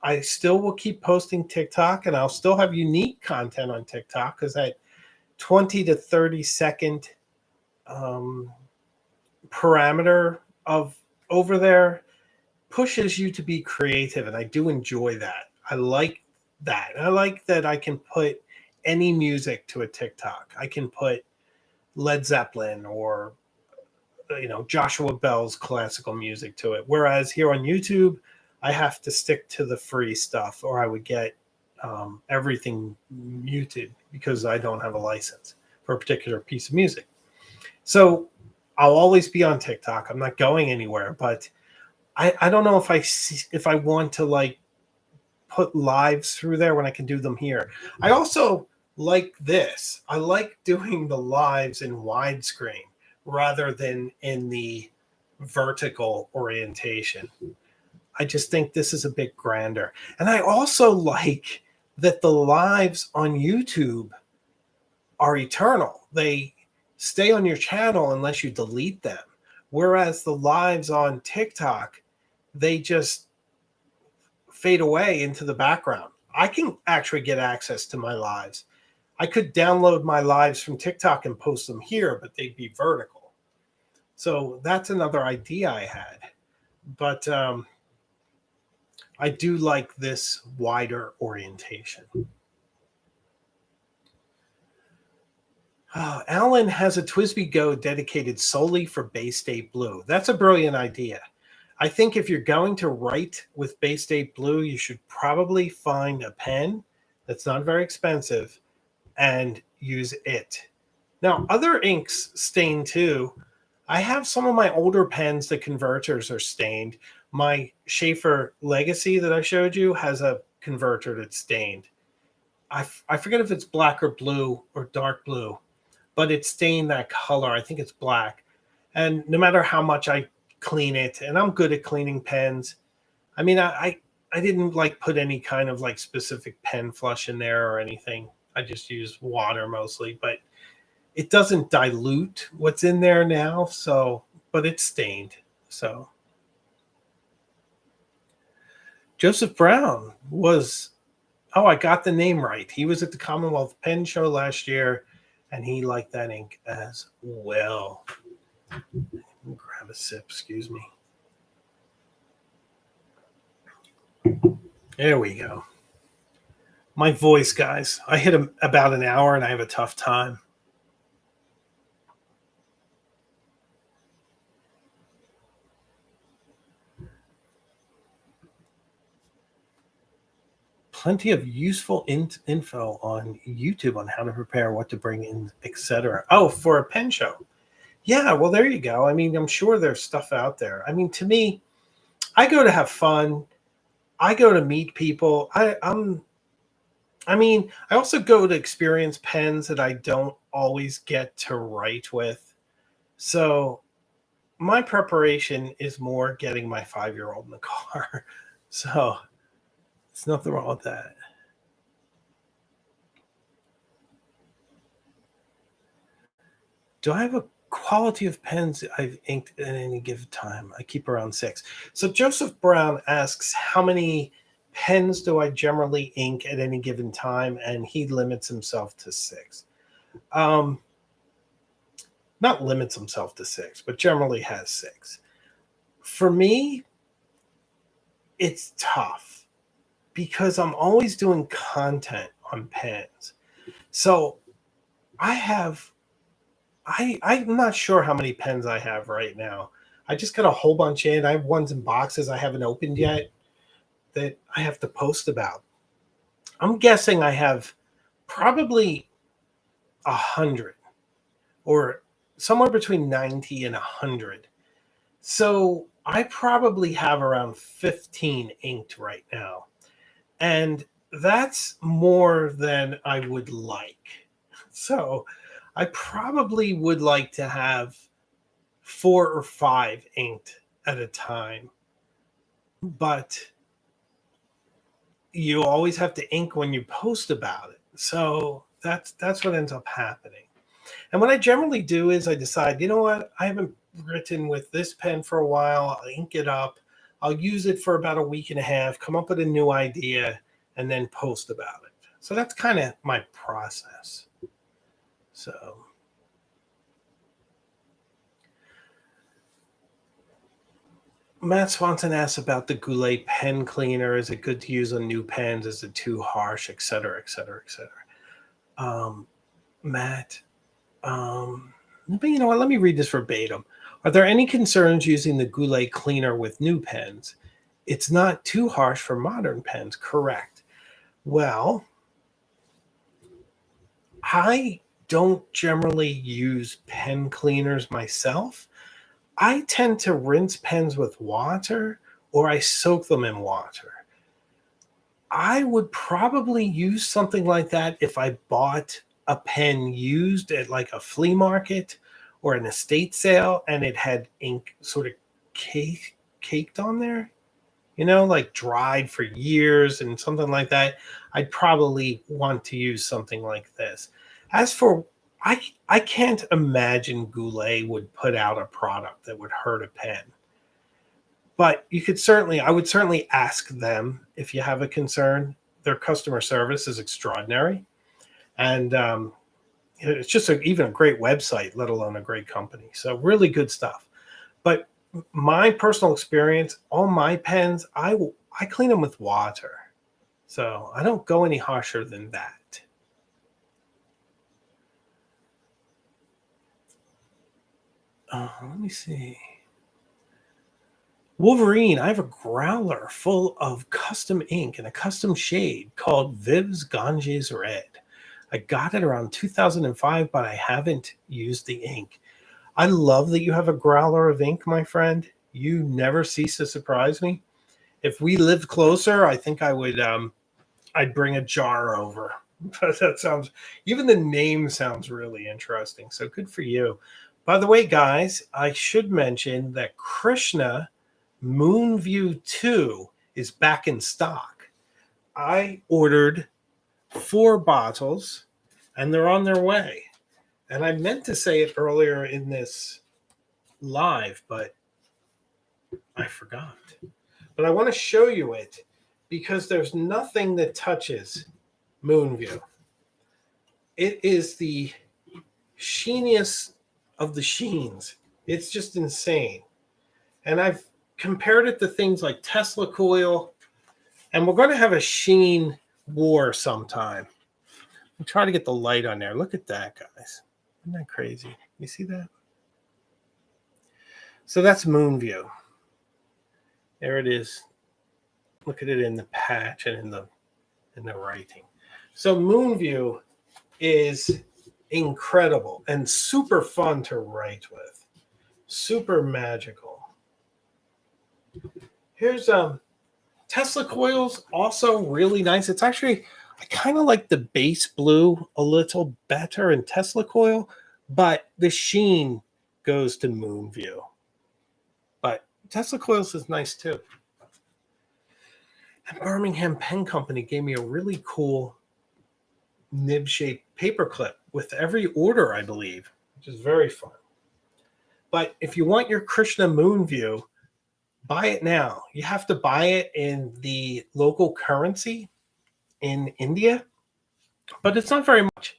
I still will keep posting TikTok, and I'll still have unique content on TikTok because that 20 to 30 second parameter of over there pushes you to be creative. And I do enjoy that. I like that. I like that I can put any music to a TikTok. I can put Led Zeppelin or Joshua Bell's classical music to it. Whereas here on YouTube, I have to stick to the free stuff, or I would get everything muted because I don't have a license for a particular piece of music. So I'll always be on TikTok. I'm not going anywhere, but I don't know if I want to like put lives through there when I can do them here. I also like this. I like doing the lives in widescreen rather than in the vertical orientation. I just think this is a bit grander. And I also like that the lives on YouTube are eternal. They stay on your channel unless you delete them. Whereas the lives on TikTok, they just fade away into the background. I can actually get access to my lives. I could download my lives from TikTok and post them here, but they'd be vertical. So that's another idea I had. But I do like this wider orientation. Alan has a TWSBI Go dedicated solely for Bay State Blue. That's a brilliant idea. I think if you're going to write with Bay State Blue, you should probably find a pen that's not very expensive and use it. Now, other inks stain too. I have some of my older pens, the converters are stained. My Schaefer Legacy that I showed you has a converter that's stained. I forget if it's black or blue or dark blue, but it's stained that color. I think it's black. And no matter how much I clean it, and I'm good at cleaning pens. I mean, I didn't like put any kind of like specific pen flush in there or anything. I just use water mostly, but it doesn't dilute what's in there now. So, but it's stained. So Joseph Brown was, oh, I got the name right. He was at the Commonwealth Pen Show last year, and he liked that ink as well. Grab a sip, excuse me. There we go. My voice, guys. I hit about an hour, and I have a tough time. Plenty of useful info on YouTube on how to prepare, what to bring in, etc. Oh, for a pen show. Yeah, well, there you go. I mean, I'm sure there's stuff out there. I mean, to me, I go to have fun. I go to meet people. I also go to experience pens that I don't always get to write with. So my preparation is more getting my 5-year-old in the car. So there's nothing wrong with that. Do I have a quality of pens I've inked at any given time? I keep around 6. So Joseph Brown asks, how many pens do I generally ink at any given time? And he limits himself to 6. Not limits himself to 6, but generally has 6. For me, it's tough because I'm always doing content on pens. So I'm not sure how many pens I have right now. I just got a whole bunch in. I have ones in boxes I haven't opened yet that I have to post about. I'm guessing I have probably 100 or somewhere between 90 and 100. So I probably have around 15 inked right now. And that's more than I would like. So I probably would like to have 4 or 5 inked at a time. But you always have to ink when you post about it. So that's what ends up happening. And what I generally do is I decide, you know what, I haven't written with this pen for a while. I'll ink it up. I'll use it for about a week and a half, come up with a new idea, and then post about it. So that's kind of my process. So Matt Swanson asks about the Goulet pen cleaner. Is it good to use on new pens? Is it too harsh, et cetera, et cetera, et cetera? Matt, you know what? Let me read this verbatim. Are there any concerns using the Goulet cleaner with new pens? It's not too harsh for modern pens, correct? Well, I don't generally use pen cleaners myself. I tend to rinse pens with water or I soak them in water. I would probably use something like that if I bought a pen used at like a flea market or an estate sale and it had ink sort of caked on there, like dried for years and something like that. I'd probably want to use something like this. As for, I can't imagine Goulet would put out a product that would hurt a pen. But I would certainly ask them if you have a concern. Their customer service is extraordinary. And it's just even a great website, let alone a great company. So really good stuff. But my personal experience, all my pens, I clean them with water. So I don't go any harsher than that. Let me see. Wolverine, I have a growler full of custom ink and a custom shade called Viv's Ganges Red. I got it around 2005, but I haven't used the ink. I love that you have a growler of ink, my friend. You never cease to surprise me. If we lived closer, I think I would I'd bring a jar over But that sounds, even the name sounds really interesting. So good for you. By the way, guys, I should mention that Krishna Moonview 2 is back in stock. I ordered 4 bottles and they're on their way. And I meant to say it earlier in this live, but I forgot. But I want to show you it because there's nothing that touches Moonview. It is the sheeniest of the sheens. It's just insane. And I've compared it to things like Tesla coil, and we're going to have a sheen war sometime. I'll try to get the light on there. Look at that, guys. Isn't that crazy? You see that? So that's Moonview. There it is. Look at it in the patch and in the writing. So Moonview is incredible and super fun to write with. Super magical. Here's Tesla coils, also really nice. It's actually, I kind of like the base blue a little better in Tesla coil, but the sheen goes to Moonview. But Tesla coils is nice too. And Birmingham Pen Company gave me a really cool nib-shaped paperclip with every order, I believe, which is very fun. But if you want your Krishna Moonview, buy it now. You have to buy it in the local currency in India, but it's not very much.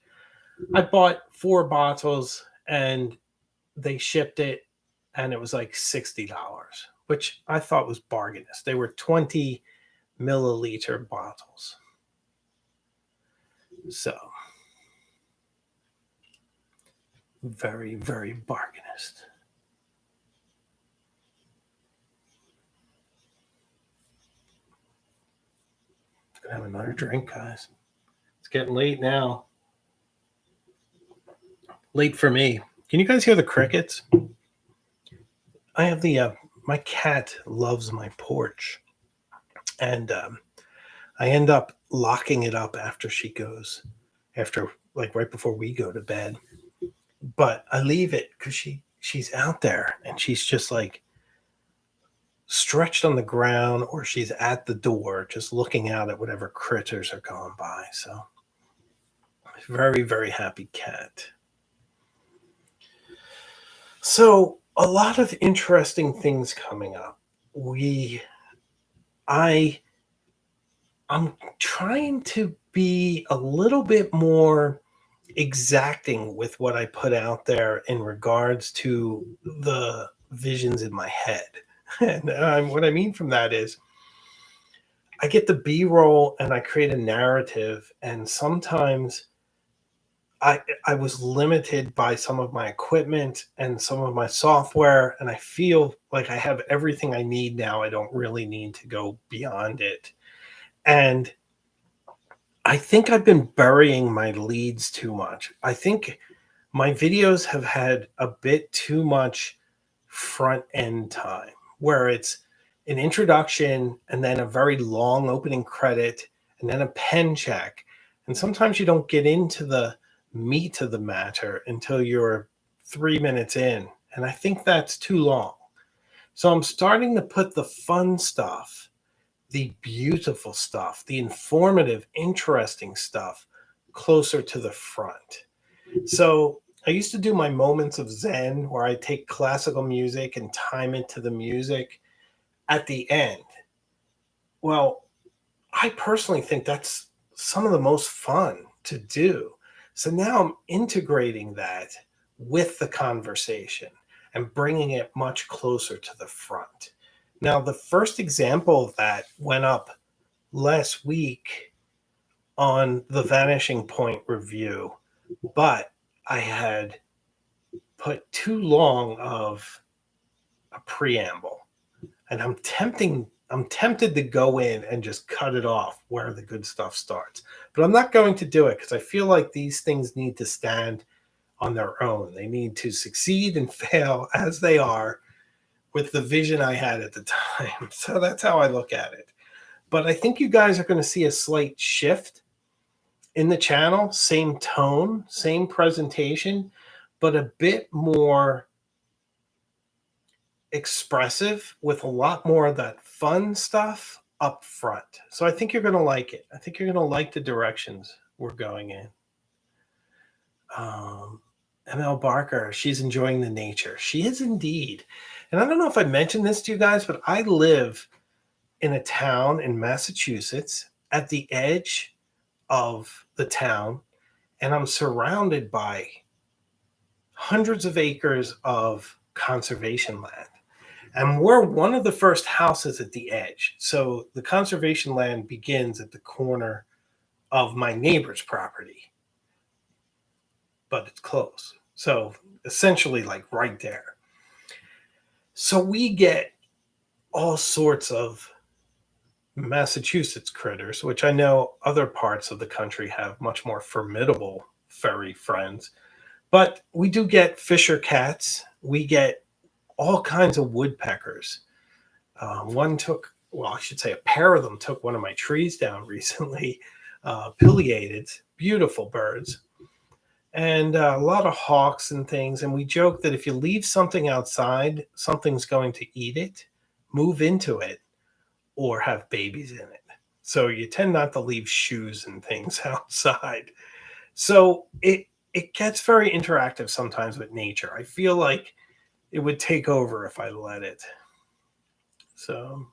I bought 4 bottles and they shipped it, and it was like $60, which I thought was bargainous. They were 20 milliliter bottles. So very, very bargainist. Gonna have another drink, guys. It's getting late now. Late for me. Can you guys hear the crickets? I have the my cat loves my porch, and I end up locking it up after she goes, after like right before we go to bed. But I leave it because she's out there and she's just like stretched on the ground, or she's at the door just looking out at whatever critters are going by. So very, very happy cat. So a lot of interesting things coming up. I'm trying to be a little bit more exacting with what I put out there in regards to the visions in my head. And what I mean from that is I get the B-roll and I create a narrative, and sometimes I was limited by some of my equipment and some of my software, and I feel like I have everything I need now. I don't really need to go beyond it. And I think I've been burying my leads too much. I think my videos have had a bit too much front end time, where it's an introduction and then a very long opening credit and then a pen check. And sometimes you don't get into the meat of the matter until you're 3 minutes in. And I think that's too long. So I'm starting to put the fun stuff, the beautiful stuff, the informative, interesting stuff closer to the front. So I used to do my moments of Zen where I take classical music and time it to the music at the end. Well, I personally think that's some of the most fun to do. So now I'm integrating that with the conversation and bringing it much closer to the front. Now, the first example of that went up last week on the Vanishing Point review, but I had put too long of a preamble, and I'm tempted to go in and just cut it off where the good stuff starts. But I'm not going to do it because I feel like these things need to stand on their own. They need to succeed and fail as they are with the vision I had at the time. So that's how I look at it. But I think you guys are going to see a slight shift. in the channel, same tone, same presentation, but a bit more expressive with a lot more of that fun stuff up front. So I think you're going to like it. I think you're going to like the directions we're going in. ML Barker, she's enjoying the nature. She is indeed. And I don't know if I mentioned this to you guys, but I live in a town in Massachusetts at the edge of the town, and I'm surrounded by hundreds of acres of conservation land. And we're one of the first houses at the edge. So the conservation land begins at the corner of my neighbor's property, but it's close. So essentially like right there. So we get all sorts of Massachusetts critters, which I know other parts of the country have much more formidable furry friends. But we do get fisher cats. We get all kinds of woodpeckers. One took, well, I should say a pair of them took one of my trees down recently, pileated, beautiful birds. And a lot of hawks and things. And we joke that if you leave something outside, something's going to eat it, move into it, or have babies in it. So you tend not to leave shoes and things outside. So it gets very interactive sometimes with nature. I feel like it would take over if I let it. So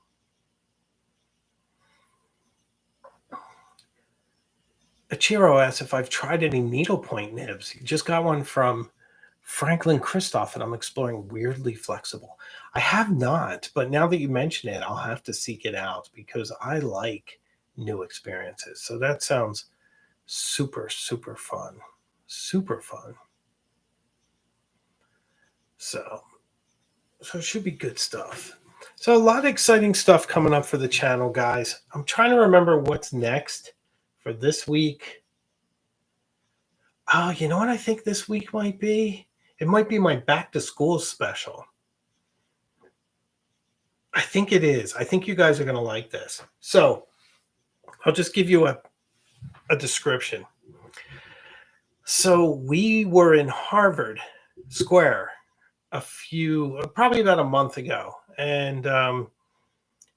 Achiro asks if I've tried any needlepoint nibs. You just got one from Franklin Christoph, and I'm exploring weirdly flexible. I have not, but now that you mention it, I'll have to seek it out because I like new experiences. So that sounds super, super fun. Super fun. So it should be good stuff. So a lot of exciting stuff coming up for the channel, guys. I'm trying to remember what's next for this week. Oh, you know what I think this week might be? It might be my back to school special. I think it is. I think you guys are going to like this. So I'll just give you a description. So we were in Harvard Square probably about a month ago. And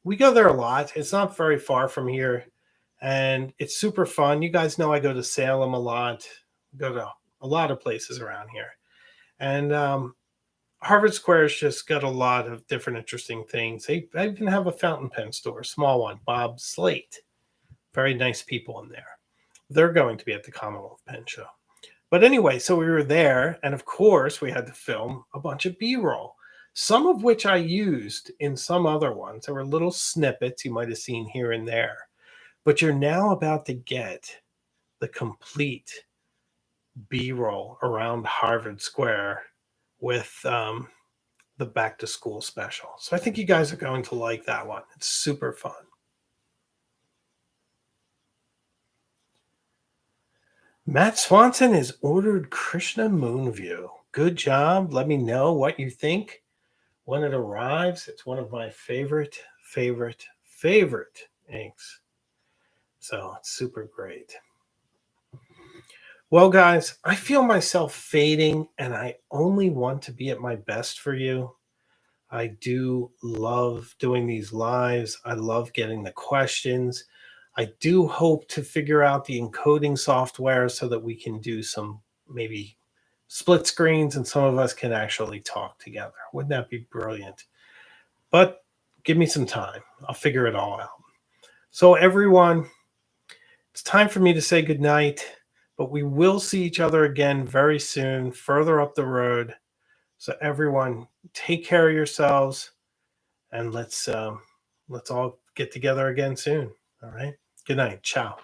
we go there a lot. It's not very far from here. And it's super fun. You guys know I go to Salem a lot. Go to a lot of places around here. And Harvard Square's just got a lot of different interesting things. They even have a fountain pen store, a small one, Bob Slate. Very nice people in there. They're going to be at the Commonwealth Pen Show. But anyway, so we were there, and of course, we had to film a bunch of B-roll, some of which I used in some other ones. There were little snippets you might have seen here and there. But you're now about to get the complete B-roll around Harvard Square with the back to school special. So I think you guys are going to like that one. It's super fun. Matt Swanson has ordered Krishna Moonview. Good job. Let me know what you think when it arrives. It's one of my favorite inks. So it's super great. Well, guys, I feel myself fading, and I only want to be at my best for you. I do love doing these lives. I love getting the questions. I do hope to figure out the encoding software so that we can do some maybe split screens and some of us can actually talk together. Wouldn't that be brilliant? But give me some time. I'll figure it all out. So everyone, it's time for me to say goodnight, but we will see each other again very soon, further up the road. So everyone, take care of yourselves, and let's all get together again soon. All right. Good night. Ciao.